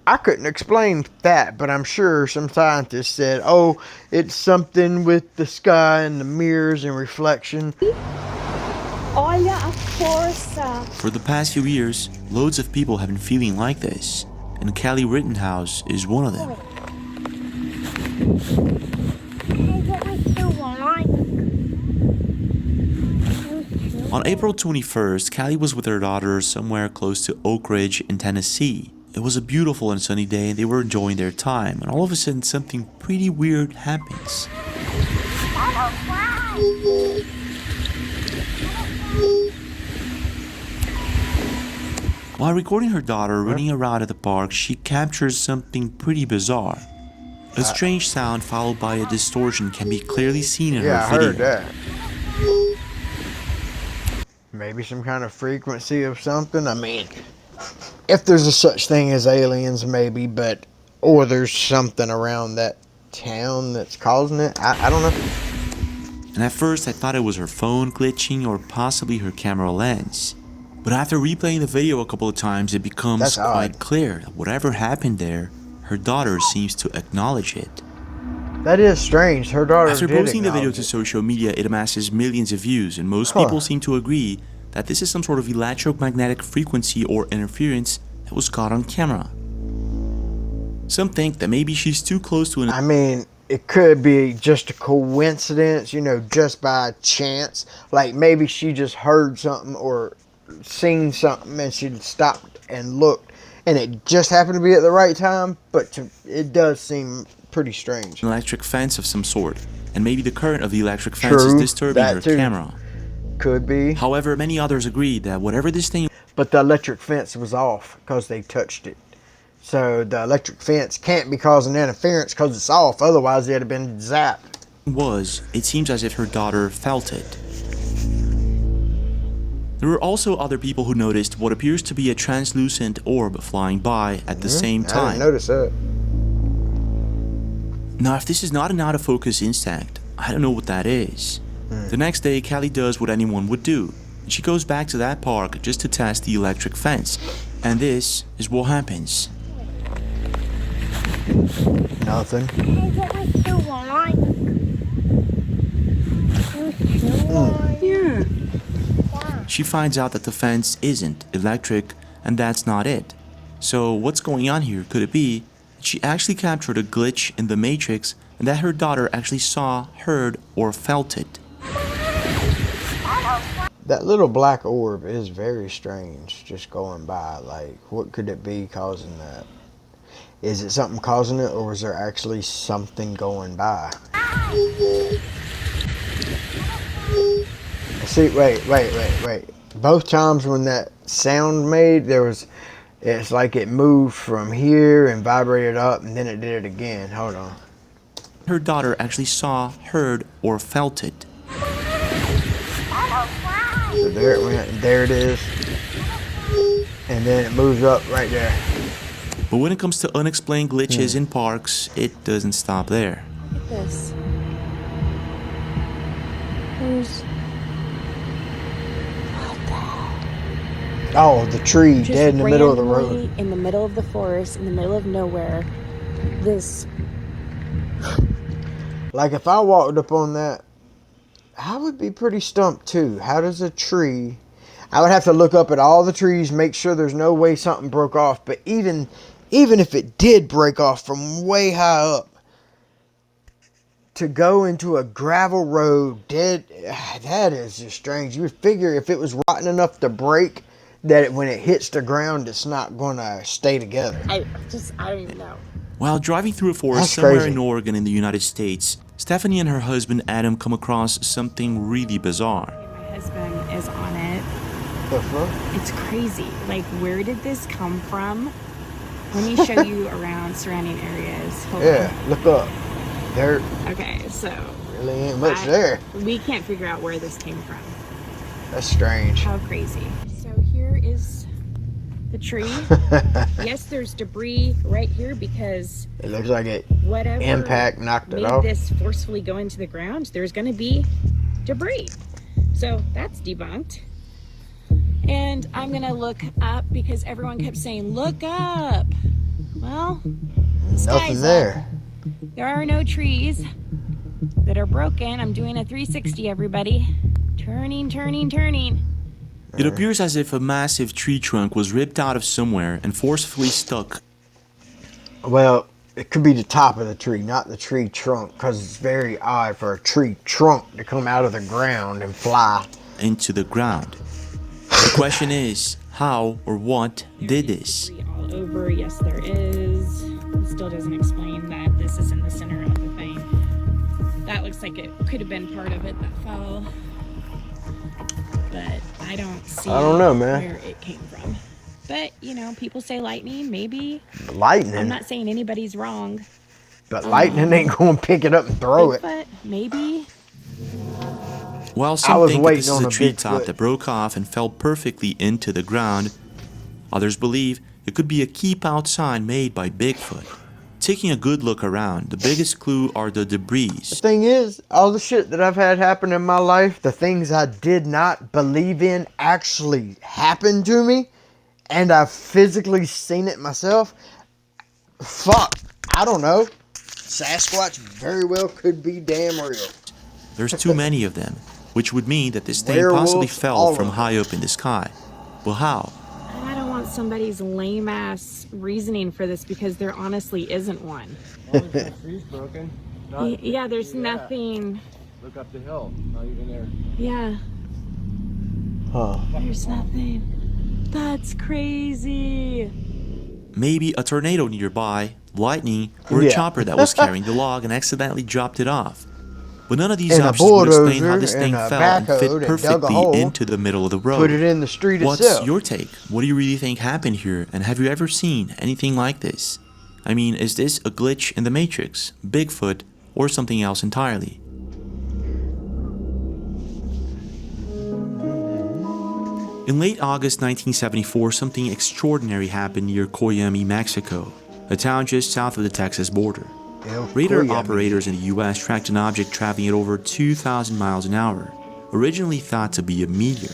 Speaker 1: I couldn't explain that. But I'm sure some scientists said, oh, it's something with the sky and the mirrors and reflection.
Speaker 8: Olha a força.
Speaker 7: For the past few years, loads of people have been feeling like this, and Callie Rittenhouse is one of them. On April 21st, Callie was with her daughter somewhere close to Oak Ridge in Tennessee. It was a beautiful and sunny day and they were enjoying their time, and all of a sudden something pretty weird happens. While recording her daughter running around at the park, she captures something pretty bizarre. A strange sound followed by a distortion can be clearly seen in her video.
Speaker 1: I heard that. Maybe some kind of frequency of something. I mean, if there's a such thing as aliens, maybe, but or there's something around that town that's causing it. I don't know.
Speaker 7: And at first I thought it was her phone glitching or possibly her camera lens. But after replaying the video a couple of times, it becomes quite clear that whatever happened there, her daughter seems to acknowledge it.
Speaker 1: That is strange. Her daughter
Speaker 7: After
Speaker 1: did
Speaker 7: posting the video
Speaker 1: acknowledge
Speaker 7: to social media, it amasses millions of views, and most people seem to agree that this is some sort of electromagnetic frequency or interference that was caught on camera. Some think that maybe she's too close to an...
Speaker 1: I mean, it could be just a coincidence, you know, just by chance. Like maybe she just heard something or seen something and she stopped and looked and it just happened to be at the right time, but it does seem pretty strange.
Speaker 7: An electric fence of some sort, and maybe the current of the electric fence is disturbing her camera.
Speaker 1: Could be.
Speaker 7: However, many others agreed that whatever this thing...
Speaker 1: But the electric fence was off because they touched it. So the electric fence can't be causing interference because it's off, otherwise it'd have been zapped.
Speaker 7: It seems as if her daughter felt it. There were also other people who noticed what appears to be a translucent orb flying by at the same time.
Speaker 1: I didn't notice that.
Speaker 7: Now, if this is not an out-of-focus insect, I don't know what that is. The next day, Callie does what anyone would do. She goes back to that park just to test the electric fence. And this is what happens.
Speaker 1: Nothing.
Speaker 8: Yeah.
Speaker 7: She finds out that the fence isn't electric, and that's not it. So what's going on here? Could it be that she actually captured a glitch in the Matrix and that her daughter actually saw, heard, or felt it?
Speaker 1: That little black orb is very strange, just going by. Like, what could it be causing that? Is it something causing it, or is there actually something going by? See, wait. Both times when that sound made, it's like it moved from here and vibrated up, and then it did it again. Hold on.
Speaker 7: Her daughter actually saw, heard, or felt it.
Speaker 1: So there it went, there it is. And then it moves up right there.
Speaker 7: But when it comes to unexplained glitches in parks, it doesn't stop there.
Speaker 8: Look at this. There's...
Speaker 1: Oh, the tree
Speaker 8: just
Speaker 1: dead in the middle of the road.
Speaker 8: In the middle of the forest, in the middle of nowhere. This...
Speaker 1: Like if I walked up on that, I would be pretty stumped too. How does a tree... I would have to look up at all the trees, make sure there's no way something broke off. But even if it did break off from way high up, to go into a gravel road dead, that is just strange. You would figure if it was rotten enough to break, that when it hits the ground, it's not going to stay together.
Speaker 8: I don't even know.
Speaker 7: While driving through a forest somewhere in Oregon in the United States, Stephanie and her husband Adam come across something really bizarre.
Speaker 13: My husband is on it.
Speaker 1: The fuck?
Speaker 13: It's crazy. Like, where did this come from? Let me show you around surrounding areas. Hold on.
Speaker 1: Look up. There.
Speaker 13: Okay, so
Speaker 1: really ain't much there.
Speaker 13: We can't figure out where this came from.
Speaker 1: That's strange.
Speaker 13: How crazy. So here is the tree. Yes, there's debris right here because
Speaker 1: It looks like it
Speaker 13: whatever
Speaker 1: impact knocked it
Speaker 13: made
Speaker 1: off.
Speaker 13: this forcefully go into the ground, there's going to be debris. So that's debunked. And I'm going to look up because everyone kept saying, look up. Well, the sky's
Speaker 1: Nothing there.
Speaker 13: up. There are no trees that are broken. I'm doing a 360, everybody. Turning, turning, turning.
Speaker 7: It appears as if a massive tree trunk was ripped out of somewhere and forcefully stuck.
Speaker 1: Well, it could be the top of the tree, not the tree trunk, because it's very odd for a tree trunk to come out of the ground and fly
Speaker 7: into the ground. The question is, how or what did this?
Speaker 13: All over, yes, there is. It still doesn't explain that this is in the center of the thing. That looks like it could have been part of it that fell. But I don't
Speaker 1: know, man.
Speaker 13: Where it came from. But, you know, people say lightning, maybe.
Speaker 1: Lightning?
Speaker 13: I'm not saying anybody's wrong.
Speaker 1: But lightning ain't going to pick it up and throw it.
Speaker 13: But maybe.
Speaker 7: While some think that this is a treetop that broke off and fell perfectly into the ground, others believe it could be a keep out sign made by Bigfoot. Taking a good look around, the biggest clue are the debris.
Speaker 1: The thing is, all the shit that I've had happen in my life, the things I did not believe in actually happened to me, and I've physically seen it myself. Fuck, I don't know. Sasquatch very well could be damn real.
Speaker 7: There's too many of them, which would mean that this thing possibly fell from high up in the sky. But how?
Speaker 13: I don't want somebody's lame ass reasoning for this because there honestly isn't one.
Speaker 14: The tree's broken.
Speaker 13: Yeah, there's nothing.
Speaker 14: Look up the hill. Not even there.
Speaker 13: Yeah.
Speaker 1: Huh.
Speaker 13: There's nothing. That's crazy.
Speaker 7: Maybe a tornado nearby, lightning, or a chopper that was carrying the log and accidentally dropped it off. But none of these options would explain how this thing fell and fit perfectly into the middle of the road.
Speaker 1: Put it in the street
Speaker 7: What's
Speaker 1: itself.
Speaker 7: your take? What do you really think happened here? And have you ever seen anything like this? I mean, is this a glitch in the Matrix, Bigfoot, or something else entirely? In late August 1974, something extraordinary happened near Coyami, Mexico, a town just south of the Texas border. Radar operators in the US tracked an object traveling at over 2,000 miles an hour, originally thought to be a meteor,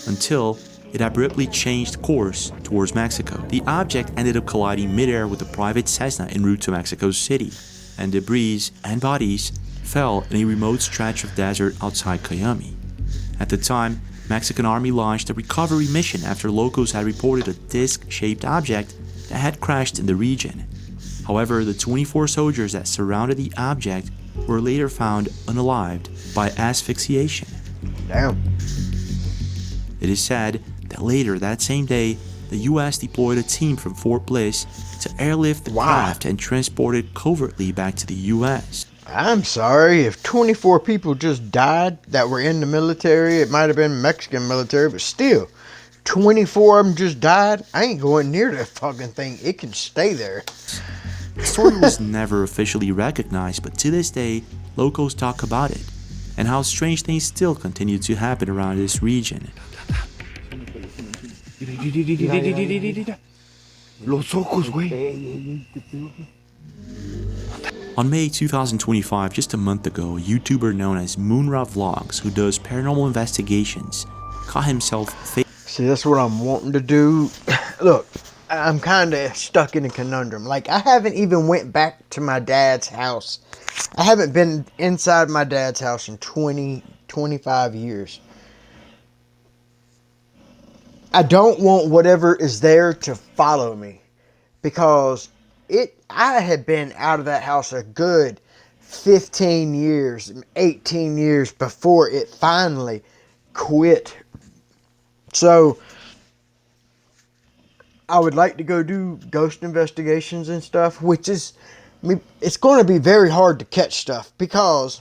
Speaker 7: until it abruptly changed course towards Mexico. The object ended up colliding midair with a private Cessna en route to Mexico City, and debris and bodies fell in a remote stretch of desert outside Coyami. At the time, Mexican Army launched a recovery mission after locals had reported a disc-shaped object that had crashed in the region. However, the 24 soldiers that surrounded the object were later found unalived by asphyxiation.
Speaker 1: Damn.
Speaker 7: It is said that later that same day, the US deployed a team from Fort Bliss to airlift the craft and transport it covertly back to the US.
Speaker 1: I'm sorry, if 24 people just died that were in the military, it might have been Mexican military, but still, 24 of them just died. I ain't going near that fucking thing. It can stay there.
Speaker 7: The story was never officially recognized, but to this day, locals talk about it, and how strange things still continue to happen around this region.
Speaker 15: Los ojos, güey.
Speaker 7: On May 2025, just a month ago, a YouTuber known as Moonra Vlogs, who does paranormal investigations, caught himself
Speaker 1: See, that's what I'm wanting to do. Look, I'm kind of stuck in a conundrum. Like, I haven't even went back to my dad's house. I haven't been inside my dad's house in 25 years. I don't want whatever is there to follow me, because I had been out of that house a good 15 years, 18 years before it finally quit. So I would like to go do ghost investigations and stuff, which is, I mean, it's going to be very hard to catch stuff because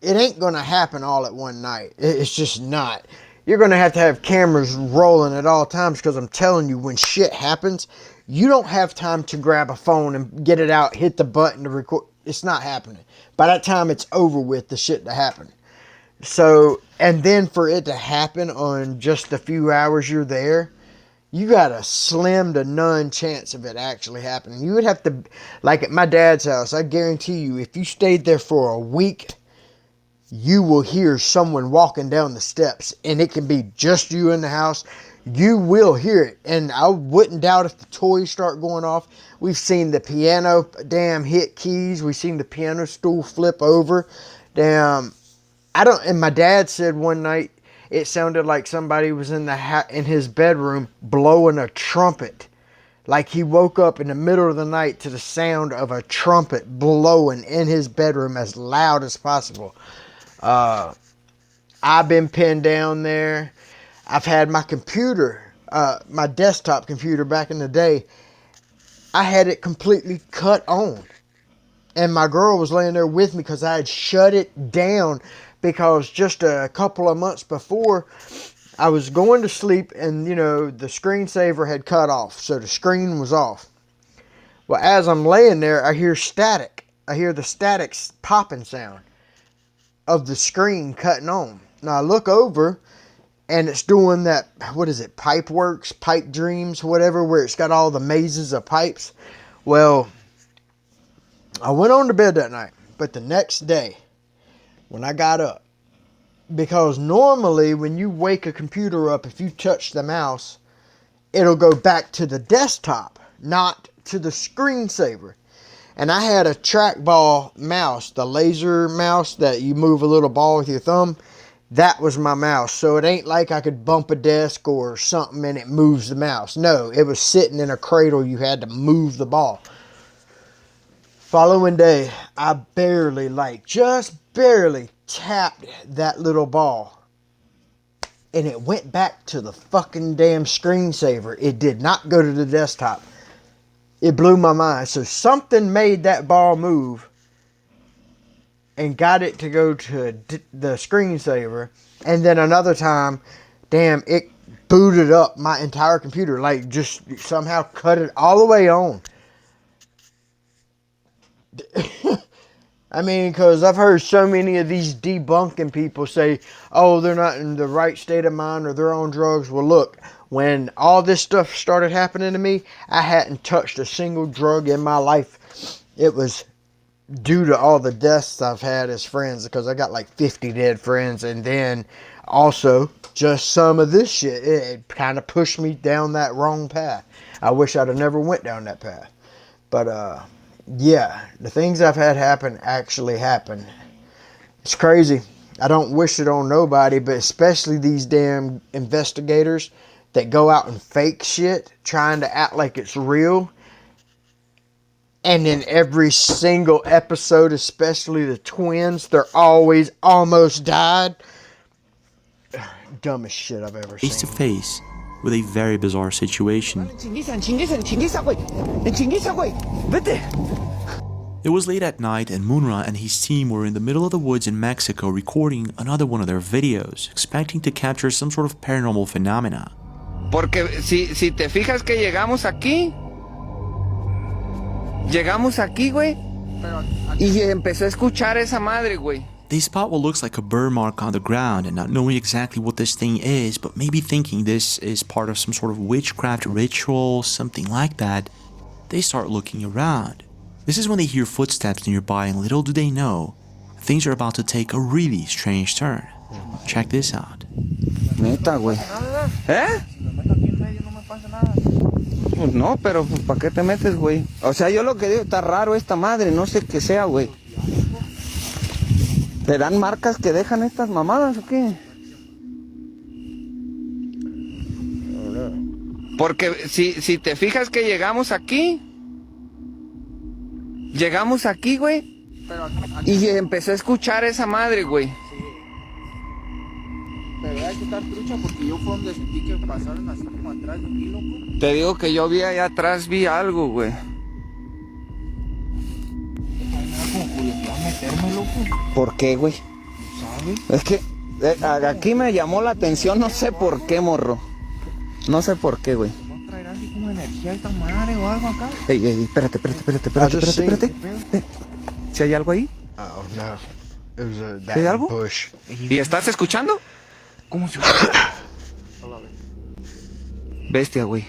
Speaker 1: it ain't going to happen all at one night. It's just not. You're going to have cameras rolling at all times, because I'm telling you, when shit happens, you don't have time to grab a phone and get it out, hit the button to record. It's not happening. By that time it's over with, the shit that happened. So, and then for it to happen on just the few hours you're there, you got a slim to none chance of it actually happening. You would have to, like at my dad's house, I guarantee you, if you stayed there for a week, you will hear someone walking down the steps, and it can be just you in the house. You will hear it, and I wouldn't doubt if the toys start going off. We've seen the piano damn hit keys. We've seen the piano stool flip over. Damn, and my dad said one night it sounded like somebody was in his bedroom blowing a trumpet. Like he woke up in the middle of the night to the sound of a trumpet blowing in his bedroom as loud as possible. I've been pinned down there. I've had my computer, my desktop computer back in the day, I had it completely cut on. And my girl was laying there with me because I had shut it down because just a couple of months before, I was going to sleep and, you know, the screensaver had cut off. So the screen was off. Well, as I'm laying there, I hear static. I hear the static popping sound of the screen cutting on. Now I look over and it's doing that, what is it, Pipe Works, Pipe Dreams, whatever, where it's got all the mazes of pipes. Well, I went on to bed that night, but the next day when I got up, because normally when you wake a computer up, if you touch the mouse, it'll go back to the desktop, not to the screensaver. And I had a trackball mouse, the laser mouse that you move a little ball with your thumb. That was my mouse. So it ain't like I could bump a desk or something and it moves the mouse. No, it was sitting in a cradle. You had to move the ball. Following day, I just barely tapped that little ball. And it went back to the fucking damn screensaver. It did not go to the desktop. It blew my mind. So something made that ball move and got it to go to the screensaver. And then another time, damn, it booted up my entire computer. Like, just somehow cut it all the way on. I mean, because I've heard so many of these debunking people say, oh, they're not in the right state of mind or they're on drugs. Well, look, when all this stuff started happening to me, I hadn't touched a single drug in my life. It was due to all the deaths I've had as friends, because I got like 50 dead friends. And then also just some of this shit, it kind of pushed me down that wrong path. I wish I'd have never went down that path. But, yeah, the things I've had happen actually happen. It's crazy. I don't wish it on nobody, but especially these damn investigators that go out and fake shit, trying to act like it's real. And in every single episode, especially the twins, they're always almost died. Dumbest shit I've ever seen.
Speaker 7: Face to face with a very bizarre situation. It was late at night and Munra and his team were in the middle of the woods in Mexico recording another one of their videos, expecting to capture some sort of paranormal phenomena.
Speaker 16: Porque si te fijas que llegamos aquí, güey, y empecé a escuchar esa madre, güey.
Speaker 7: They spot what looks like a burn mark on the ground and not knowing exactly what this thing is, but maybe thinking this is part of some sort of witchcraft ritual, something like that. They start looking around. This is when they hear footsteps nearby, and little do they know, things are about to take a really strange turn. Check this out.
Speaker 16: Neta, güey. ¿Eh? Pues no, pero ¿para qué te metes, güey? O sea, yo lo que digo, está raro esta madre, no sé qué sea, güey. ¿Te dan marcas que dejan estas mamadas o qué? Porque si te fijas que llegamos aquí, güey, y empecé a escuchar esa madre, güey.
Speaker 17: Pero hay que estar trucha porque yo fue donde sentí que pasaron así como atrás de mí, loco.
Speaker 16: Te digo que yo vi allá atrás, vi algo, güey. ¿Por qué, güey? ¿Sabes? Es que aquí me llamó la atención, no sé por qué, morro. No sé por qué, güey.
Speaker 17: ¿No traerá así como energía esta madre o algo acá?
Speaker 16: Ey, espérate. ¿Si hay algo ahí?
Speaker 1: Oh, no. It was a
Speaker 16: ¿Hay
Speaker 1: that
Speaker 16: algo?
Speaker 1: bush.
Speaker 16: ¿Y estás escuchando? ¿Cómo se Bestia, güey.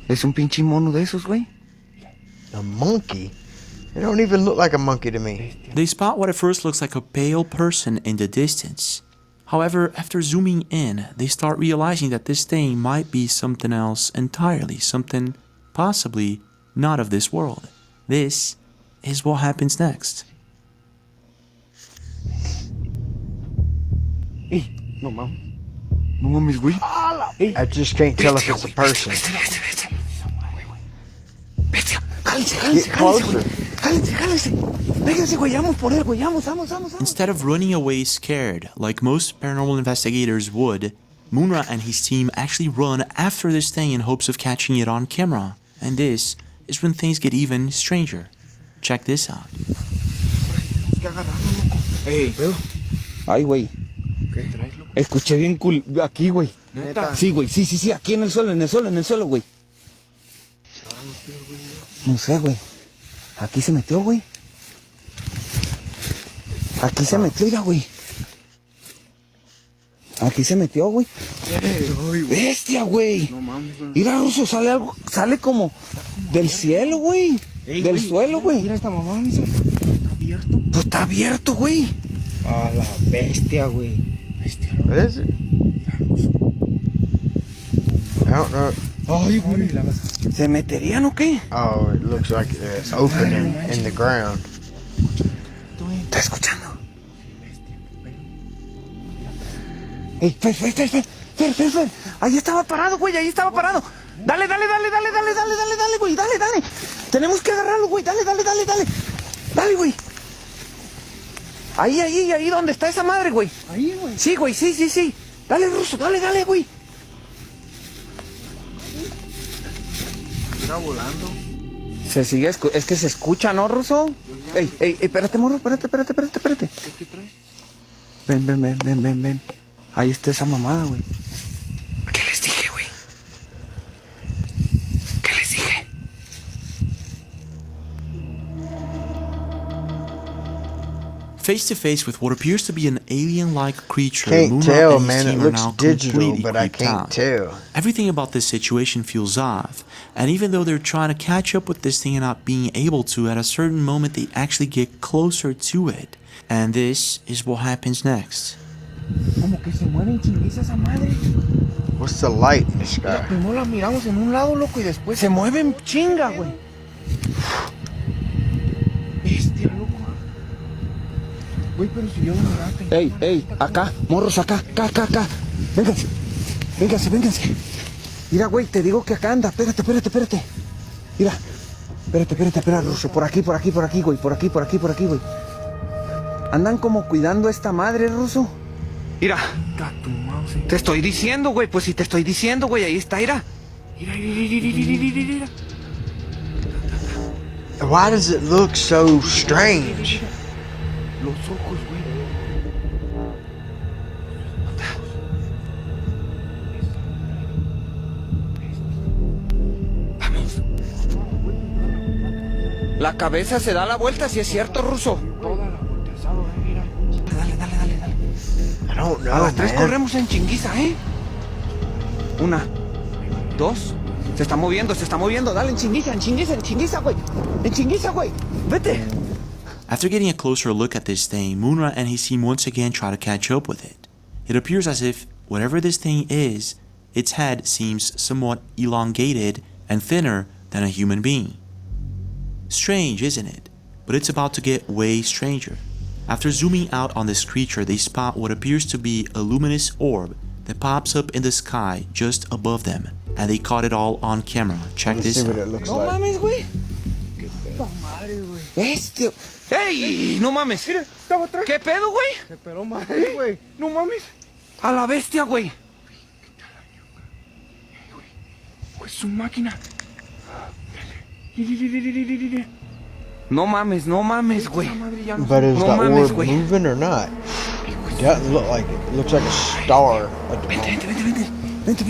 Speaker 16: Es un pinche mono de esos, güey.
Speaker 1: A monkey? It don't even look like a monkey to me.
Speaker 7: They spot what at first looks like a pale person in the distance. However, after zooming in, they start realizing that this thing might be something else entirely, something possibly not of this world. This is what happens next.
Speaker 16: No mames. No mames, güey.
Speaker 1: I just can't tell if it's a person.
Speaker 16: Bestia, jálense,
Speaker 1: Get closer.
Speaker 16: jálense. Vénganse, güey, vamos por él, güey, vamos.
Speaker 7: Instead of running away scared, like most paranormal investigators would, Munra and his team actually run after this thing in hopes of catching it on camera. And this is when things get even stranger. Check this out.
Speaker 16: Ay, güey.
Speaker 17: ¿Qué traes, loco?
Speaker 16: Escuché bien cool. Aquí, güey.
Speaker 17: ¿Neta?
Speaker 16: Sí, güey, sí, aquí en el suelo, güey. No sé, güey. Aquí se metió, güey. Aquí se metió, mira, güey. Aquí se metió, güey. Bestia, güey.
Speaker 17: No mames, güey.
Speaker 16: Mira, Ruso, sale algo, sale como del cielo, güey. Del suelo, güey.
Speaker 17: Mira esta mamá, misa. Está abierto.
Speaker 16: Pues está abierto, güey.
Speaker 17: A la bestia, güey. Bestia.
Speaker 1: What is it? I don't know.
Speaker 17: Ay, güey.
Speaker 16: ¿Se meterían o qué?
Speaker 1: Oh, it looks like it's opening in the ground.
Speaker 16: ¿Estás escuchando? Ey, Fer. Ahí estaba parado, güey, Dale, güey, dale. Tenemos que agarrarlo, güey, dale. Dale, güey. Ahí, donde está esa madre, güey.
Speaker 17: Ahí, güey.
Speaker 16: Sí, güey, sí. Dale, Ruso, dale, güey.
Speaker 17: Está volando.
Speaker 16: Se sigue, es que se escucha, ¿no, Ruso? Ey, espérate, morro, espérate.
Speaker 17: ¿Qué traes?
Speaker 16: Ven. Ahí está esa mamada, güey. ¿Qué les dije, güey?
Speaker 7: Face to face with what appears to be an alien-like creature,
Speaker 1: Can't
Speaker 7: Munra
Speaker 1: tell,
Speaker 7: and his
Speaker 1: man. It
Speaker 7: team are
Speaker 1: looks
Speaker 7: now
Speaker 1: digital,
Speaker 7: completely
Speaker 1: but I
Speaker 7: creeped
Speaker 1: can't
Speaker 7: out.
Speaker 1: tell.
Speaker 7: Everything about this situation feels off, and even though they're trying to catch up with this thing and not being able to, at a certain moment they actually get closer to it. And this is what happens next.
Speaker 16: Como que se mueve en chinguiza esa madre.
Speaker 1: What's the light in the sky?
Speaker 16: Primero la miramos en un lado, loco, y después se mueve en chinga, güey.
Speaker 17: Bestia, loco. Güey, pero si yo lo miraste.
Speaker 16: Ey, acá, morros, acá. Vénganse. Mira, güey, te digo que acá anda. Espérate. Mira. Espera, Ruso. Por aquí, güey. Por aquí, güey. Andan como cuidando a esta madre, Ruso. Mira. Te estoy diciendo, güey. Pues si te estoy diciendo, güey. Ahí está, mira.
Speaker 1: Why does it look so strange?
Speaker 17: Los ojos, güey.
Speaker 16: Vamos. La cabeza se da la vuelta, si es cierto, Ruso.
Speaker 17: Toda la volteazada, mira.
Speaker 16: Dale.
Speaker 1: I don't know,
Speaker 16: A las 3
Speaker 1: man.
Speaker 16: corremos en chinguiza, 1, 2. Se está moviendo. Dale, en chinguiza, güey. En chinguiza, güey. Vete.
Speaker 7: After getting a closer look at this thing, Munra and his team once again try to catch up with it. It appears as if, whatever this thing is, its head seems somewhat elongated and thinner than a human being. Strange, isn't it? But it's about to get way stranger. After zooming out on this creature, they spot what appears to be a luminous orb that pops up in the sky just above them, and they caught it all on camera. Check
Speaker 1: Let's
Speaker 7: this
Speaker 1: see what
Speaker 7: out.
Speaker 1: it looks
Speaker 16: No
Speaker 1: like.
Speaker 16: mames, güey.
Speaker 17: Madre, güey.
Speaker 16: Bestia. ¡Ey! No mames.
Speaker 17: Mira, estaba atrás.
Speaker 16: ¿Qué pedo, güey?
Speaker 17: Se peló madre, güey. No mames.
Speaker 16: A la bestia, güey.
Speaker 17: Güey, su máquina.
Speaker 16: No mames, güey.
Speaker 1: But is
Speaker 16: No
Speaker 1: the
Speaker 16: mames,
Speaker 1: orb
Speaker 16: güey.
Speaker 1: moving or not? It doesn't look like it. It looks like a star at the moment.
Speaker 16: Vente.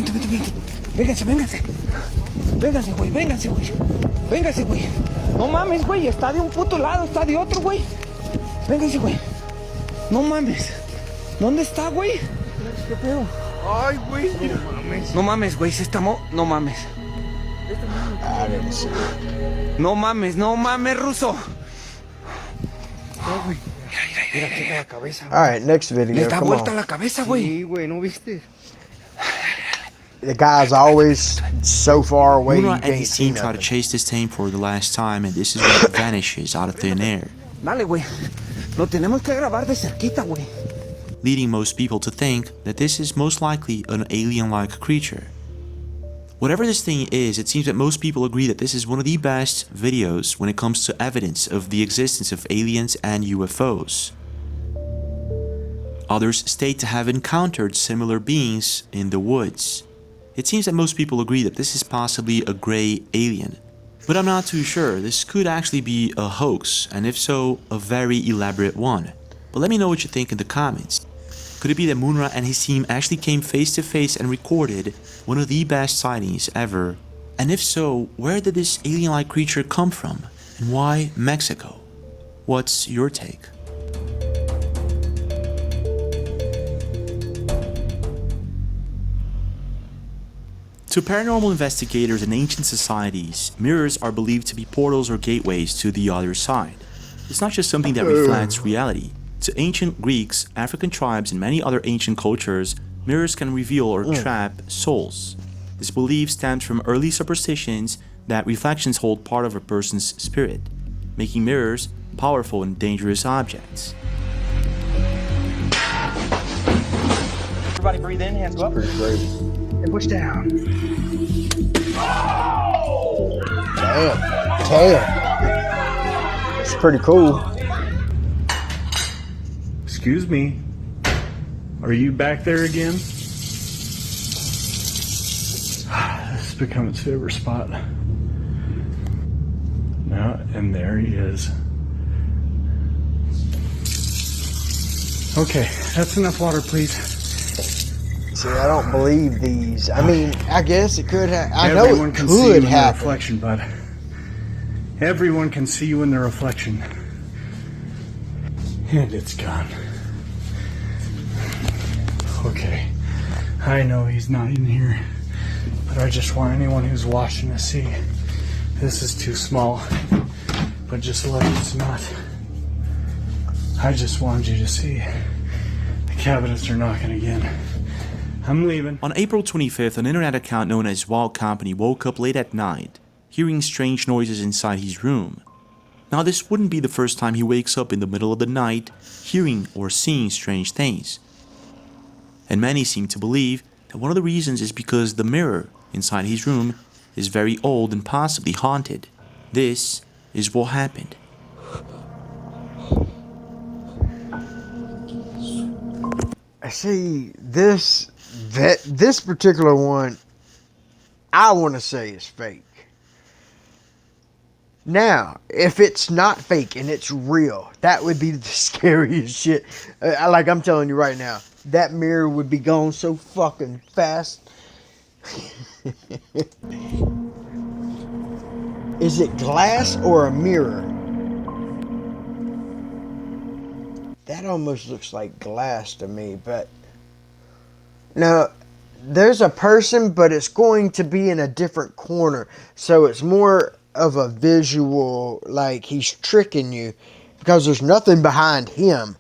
Speaker 16: Vénganse, güey. No mames, güey. Está de un puto lado, está de otro, güey. Véngase, güey. No mames. ¿Dónde está, güey?
Speaker 17: ¿Qué pedo? Ay, güey. No mames.
Speaker 16: No mames, güey. Se está no mames. No mames, ruso.
Speaker 17: No, güey. Mira, checa la cabeza.
Speaker 1: All right, next video.
Speaker 16: Le da
Speaker 1: Come
Speaker 16: vuelta
Speaker 1: on.
Speaker 16: la cabeza, güey.
Speaker 17: Sí, güey, ¿no viste?
Speaker 1: The guy's always so far away.
Speaker 7: Munra
Speaker 1: You
Speaker 7: and
Speaker 1: can't
Speaker 7: his
Speaker 1: see
Speaker 7: team try to
Speaker 1: nothing.
Speaker 7: chase this tank for the last time, and this is when it vanishes out of thin air,
Speaker 16: Dale, güey. Lo tenemos que grabar de cerquita, güey.
Speaker 7: leading most people to think that this is most likely an alien-like creature. Whatever this thing is, it seems that most people agree that this is one of the best videos when it comes to evidence of the existence of aliens and UFOs. Others state to have encountered similar beings in the woods. It seems that most people agree that this is possibly a gray alien. But I'm not too sure. This could actually be a hoax, and if so, a very elaborate one. But let me know what you think in the comments. Could it be that Munra and his team actually came face to face and recorded one of the best sightings ever? And if so, where did this alien-like creature come from? And why Mexico? What's your take? To paranormal investigators and ancient societies, mirrors are believed to be portals or gateways to the other side. It's not just something that reflects reality. To ancient Greeks, African tribes, and many other ancient cultures, mirrors can reveal or trap souls. This belief stems from early superstitions that reflections hold part of a person's spirit, making mirrors powerful and dangerous objects.
Speaker 16: Everybody breathe in, hands go up.
Speaker 1: Pretty crazy.
Speaker 16: And push down.
Speaker 1: Damn. It's pretty cool.
Speaker 4: Excuse me. Are you back there again? This has become its favorite spot. Now, and there he is. Okay, that's enough water, please.
Speaker 1: See, I don't believe these. I mean, I guess it could have. I know
Speaker 4: Everyone
Speaker 1: it
Speaker 4: can see you
Speaker 1: could
Speaker 4: in their
Speaker 1: happen.
Speaker 4: reflection, bud. Everyone can see you in their reflection. And it's gone. Okay, I know he's not in here, but I just want anyone who's watching to see this is too small, but just like it's not. I just wanted you to see the cabinets are knocking again. I'm leaving.
Speaker 7: On April 25th, an internet account known as Wild Company woke up late at night, hearing strange noises inside his room. Now, this wouldn't be the first time he wakes up in the middle of the night, hearing or seeing strange things. And many seem to believe that one of the reasons is because the mirror inside his room is very old and possibly haunted. This is what happened.
Speaker 1: I see this particular one, I want to say is fake. Now, if it's not fake and it's real, that would be the scariest shit. Like I'm telling you right now, that mirror would be gone so fucking fast. Is it glass or a mirror? That almost looks like glass to me, but no, there's a person, but it's going to be in a different corner, so it's more of a visual, like he's tricking you, because there's nothing behind him.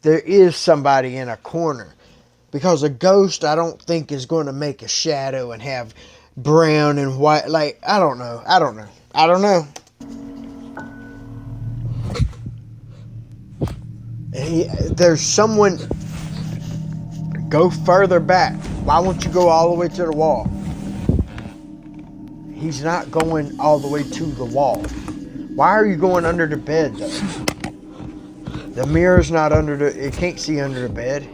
Speaker 1: There is somebody in a corner, because a ghost I don't think is going to make a shadow and have brown and white, like I don't know. There's someone. Go further back. Why won't you go all the way to the wall? He's not going all the way to the wall. Why are you going under the bed though? The mirror's not under the, it can't see under the bed.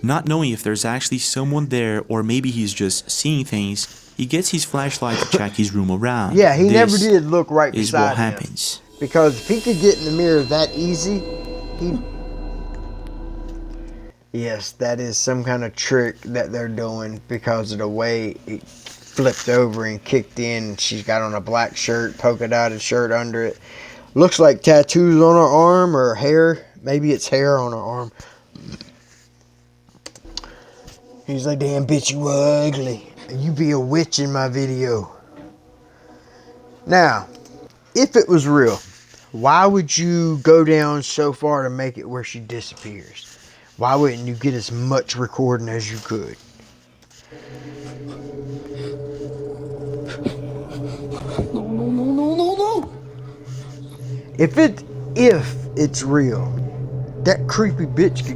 Speaker 7: Not knowing if there's actually someone there or maybe he's just seeing things, he gets his flashlight to check his room around.
Speaker 1: Yeah, he
Speaker 7: This
Speaker 1: never did look right
Speaker 7: is
Speaker 1: beside
Speaker 7: what
Speaker 1: him.
Speaker 7: happens.
Speaker 1: Because if he could get in the mirror that easy, he... Yes, that is some kind of trick that they're doing because of the way flipped over and kicked in. She's got on a black shirt, polka dotted shirt under it. Looks like tattoos on her arm or hair. Maybe it's hair on her arm. He's like, damn bitch, you ugly. You be a witch in my video. Now, if it was real, why would you go down so far to make it where she disappears? Why wouldn't you get as much recording as you could?
Speaker 3: No.
Speaker 1: If it's real, that creepy bitch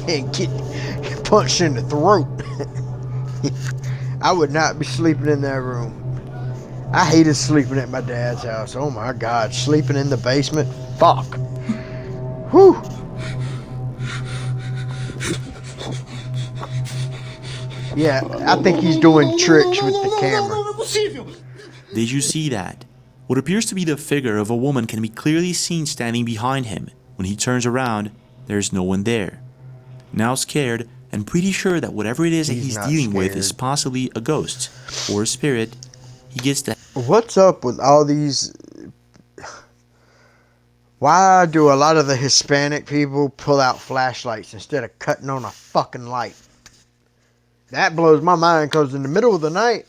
Speaker 1: can get punched in the throat. I would not be sleeping in that room. I hated sleeping at my dad's house. Oh my God, sleeping in the basement. Fuck. Whew. Yeah, I think he's doing tricks with the camera.
Speaker 7: Did you see that? What appears to be the figure of a woman can be clearly seen standing behind him. When he turns around, there's no one there. Now scared, and pretty sure that whatever it is that he's dealing with is possibly a ghost or a spirit, he gets the...
Speaker 1: What's up with all these... Why do a lot of the Hispanic people pull out flashlights instead of cutting on a fucking light? That blows my mind, because in the middle of the night,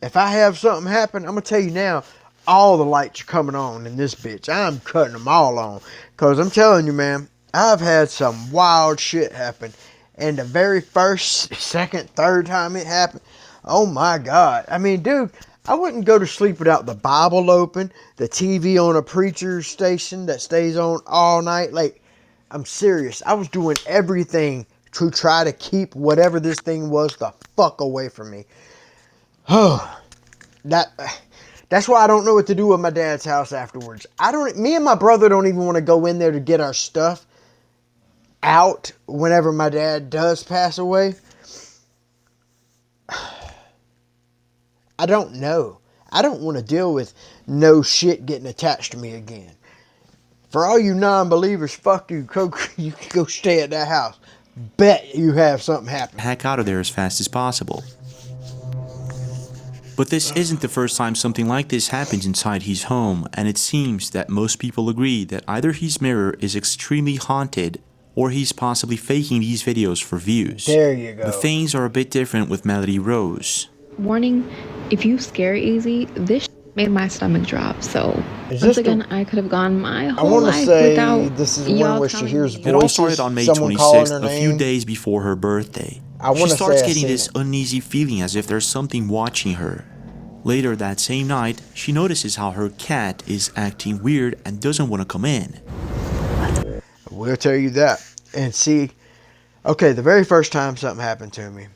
Speaker 1: if I have something happen, I'm going to tell you now, all the lights are coming on in this bitch. I'm cutting them all on. Because I'm telling you, man, I've had some wild shit happen. And the very first, second, third time it happened, oh my God. I mean, dude, I wouldn't go to sleep without the Bible open, the TV on a preacher's station that stays on all night. Like, I'm serious. I was doing everything to try to keep whatever this thing was the fuck away from me. Oh, that's why I don't know what to do with my dad's house afterwards. Me and my brother don't even want to go in there to get our stuff out whenever my dad does pass away. I don't know. I don't want to deal with no shit getting attached to me again. For all you non-believers, fuck you. You can go stay at that house. Bet you have something happen.
Speaker 7: Heck out of there as fast as possible. But this isn't the first time something like this happens inside his home, and it seems that most people agree that either his mirror is extremely haunted or he's possibly faking these videos for views.
Speaker 1: There you go.
Speaker 7: But things are a bit different with Melody Rose.
Speaker 2: Warning, if you scare easy, this made my stomach drop. So once again, I could have gone my whole life without
Speaker 1: this is one where she hears voices.
Speaker 7: It all started on May 26th, a few days before her birthday. She starts getting this uneasy feeling as if there's something watching her. Later that same night, she notices how her cat is acting weird and doesn't want to come in.
Speaker 1: I will tell you that. And see, okay, the very first time something happened to me,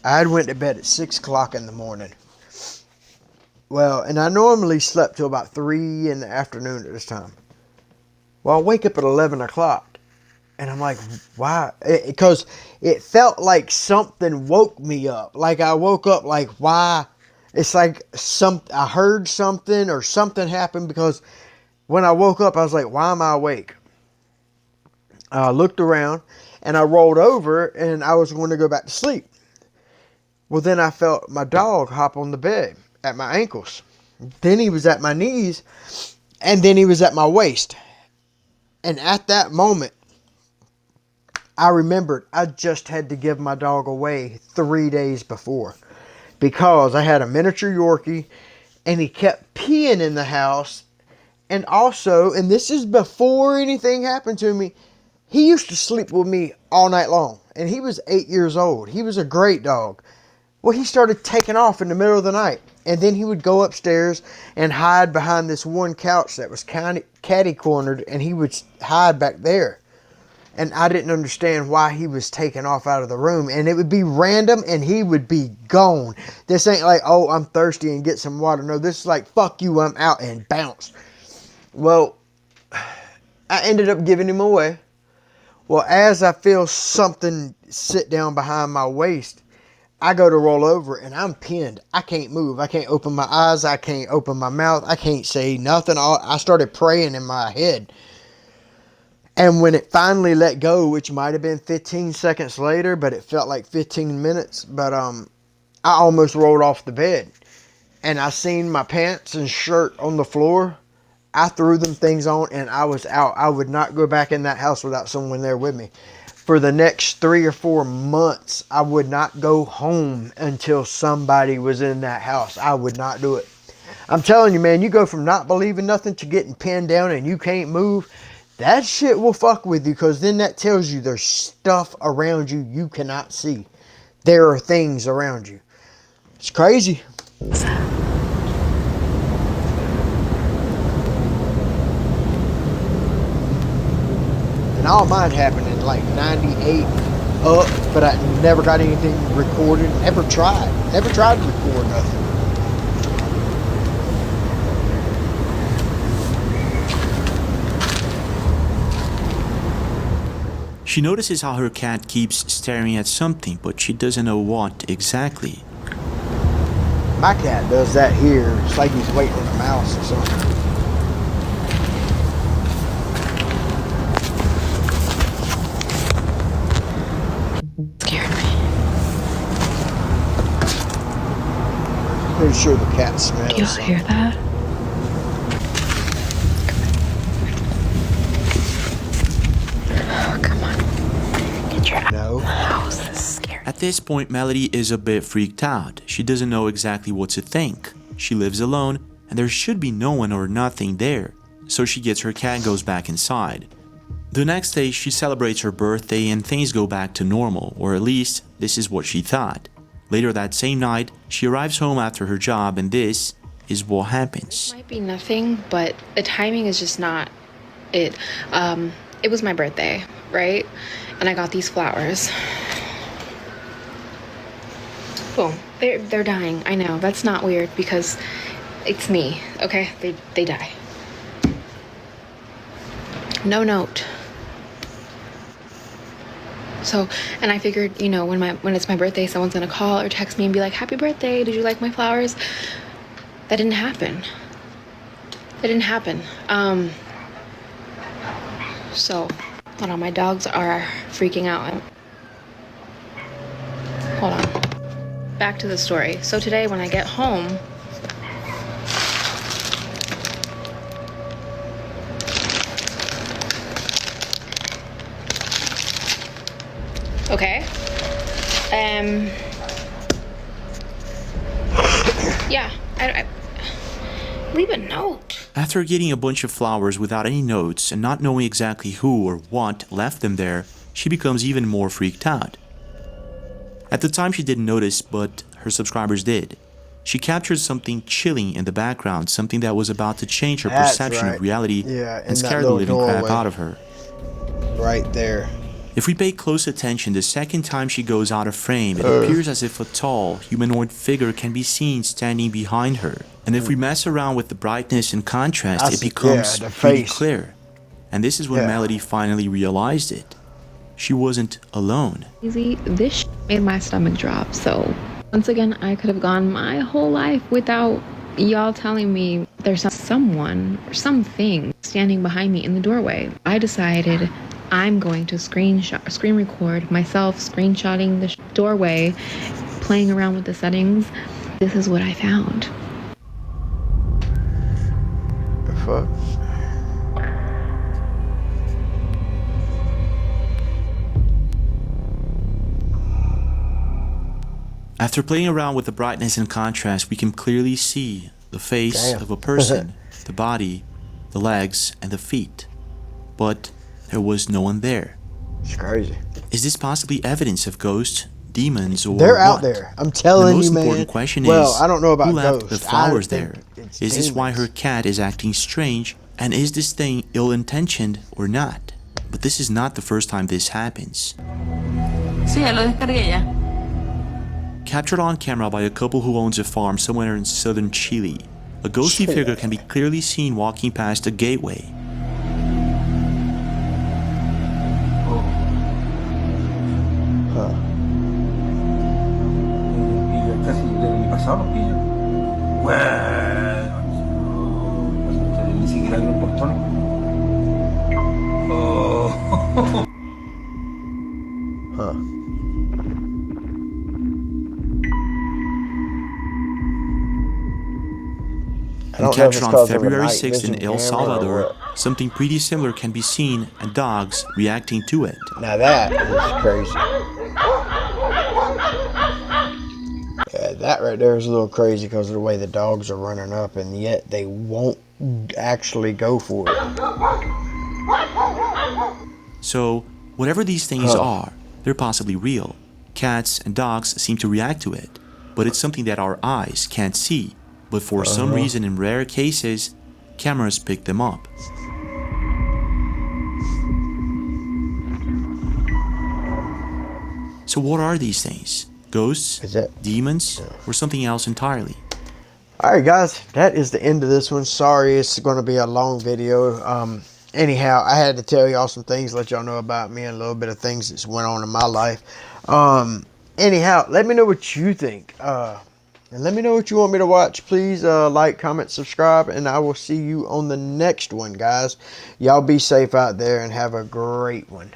Speaker 1: I went to bed at 6 o'clock in the morning. Well, and I normally slept till about 3 in the afternoon at this time. Well, I wake up at 11 o'clock. And I'm like, why? Because it felt like something woke me up. Like I woke up like, why? It's like I heard something or something happened, because when I woke up, I was like, why am I awake? I looked around and I rolled over and I was going to go back to sleep. Well, then I felt my dog hop on the bed at my ankles. Then he was at my knees, and then he was at my waist. And at that moment, I remembered I just had to give my dog away 3 days before, because I had a miniature Yorkie and he kept peeing in the house. And also, and this is before anything happened to me, he used to sleep with me all night long. And he was 8 years old. He was a great dog. Well, he started taking off in the middle of the night. And then he would go upstairs and hide behind this one couch that was kind of catty-cornered. And he would hide back there. And I didn't understand why he was taking off out of the room. And it would be random and he would be gone. This ain't like, oh, I'm thirsty and get some water. No, this is like, fuck you, I'm out, and bounce. Well, I ended up giving him away. Well, as I feel something sit down behind my waist, I go to roll over and I'm pinned. I can't move. I can't open my eyes. I can't open my mouth. I can't say nothing. I started praying in my head. And when it finally let go, which might have been 15 seconds later, but it felt like 15 minutes. But I almost rolled off the bed. And I seen my pants and shirt on the floor. I threw them things on and I was out. I would not go back in that house without someone there with me. For the next 3 or 4 months, I would not go home until somebody was in that house. I would not do it. I'm telling you, man, you go from not believing nothing to getting pinned down and you can't move. That shit will fuck with you, because then that tells you there's stuff around you you cannot see. There are things around you. It's crazy. And all mine happened in like 98 up, but I never got anything recorded. Never tried to record nothing.
Speaker 7: She notices how her cat keeps staring at something, but she doesn't know what exactly.
Speaker 1: My cat does that here. It's like he's waiting on a mouse or something.
Speaker 2: Scared me.
Speaker 1: Pretty sure the cat smells.
Speaker 2: Do you hear that? Oh, come on. Get your
Speaker 1: no.
Speaker 2: House is scary.
Speaker 7: At this point, Melody is a bit freaked out. She doesn't know exactly what to think. She lives alone, and there should be no one or nothing there. So she gets her cat and goes back inside. The next day, she celebrates her birthday and things go back to normal, or at least, this is what she thought. Later that same night, she arrives home after her job, and this is what happens.
Speaker 2: Might be nothing, but the timing is just not it. It was my birthday, right? And I got these flowers. Boom. They're dying. I know. That's not weird because it's me, okay? They die. No note. So, and I figured, you know, when it's my birthday, someone's gonna call or text me and be like, "Happy birthday, did you like my flowers?" That didn't happen. It didn't happen. So, hold on, my dogs are freaking out. Hold on. Back to the story. So today when I get home, okay, yeah, I leave a note.
Speaker 7: After getting a bunch of flowers without any notes and not knowing exactly who or what left them there, she becomes even more freaked out. At the time she didn't notice, but her subscribers did. She captured something chilling in the background, something that was about to change her perception of reality and scare the living crap out of her.
Speaker 1: Right there.
Speaker 7: If we pay close attention, the second time she goes out of frame, it appears as if a tall, humanoid figure can be seen standing behind her. And if we mess around with the brightness and contrast, it becomes pretty clear. And this is when Melody finally realized it. She wasn't alone.
Speaker 2: This made my stomach drop. So once again, I could have gone my whole life without y'all telling me there's someone or something standing behind me in the doorway. I decided I'm going to screen record myself screenshotting the doorway, playing around with the settings. This is what I found.
Speaker 1: The fuck?
Speaker 7: After playing around with the brightness and contrast, we can clearly see the face of a person, the body, the legs, and the feet. But there was no one there.
Speaker 1: It's crazy.
Speaker 7: Is this possibly evidence of ghosts, demons, or
Speaker 1: they're
Speaker 7: what?
Speaker 1: out there. I'm telling you, man.
Speaker 7: The most important question is,
Speaker 1: I don't know about
Speaker 7: who left
Speaker 1: ghosts.
Speaker 7: the flowers there?
Speaker 1: Is
Speaker 7: this why her cat is acting strange? And is this thing ill-intentioned or not? But this is not the first time this happens.
Speaker 17: Sí, ya lo descargué ya.
Speaker 7: Captured on camera by a couple who owns a farm somewhere in southern Chile, a ghostly figure can be clearly seen walking past a gateway. And captured on February 6th in El Salvador, something pretty similar can be seen and dogs reacting to it.
Speaker 6: Now that is crazy. Yeah, that right there is a little crazy because of the way the dogs are running up, and yet they won't actually go for it.
Speaker 7: So, whatever these things are, they're possibly real. Cats and dogs seem to react to it, but it's something that our eyes can't see. But for some reason, in rare cases, cameras pick them up. So what are these things? Ghosts? Demons? Or something else entirely?
Speaker 6: Alright guys, that is the end of this one. Sorry it's going to be a long video. Anyhow, I had to tell y'all some things, let y'all know about me and a little bit of things that went on in my life. Anyhow, let me know what you think. And let me know what you want me to watch. Please like, comment, subscribe, and I will see you on the next one, guys. Y'all be safe out there and have a great one.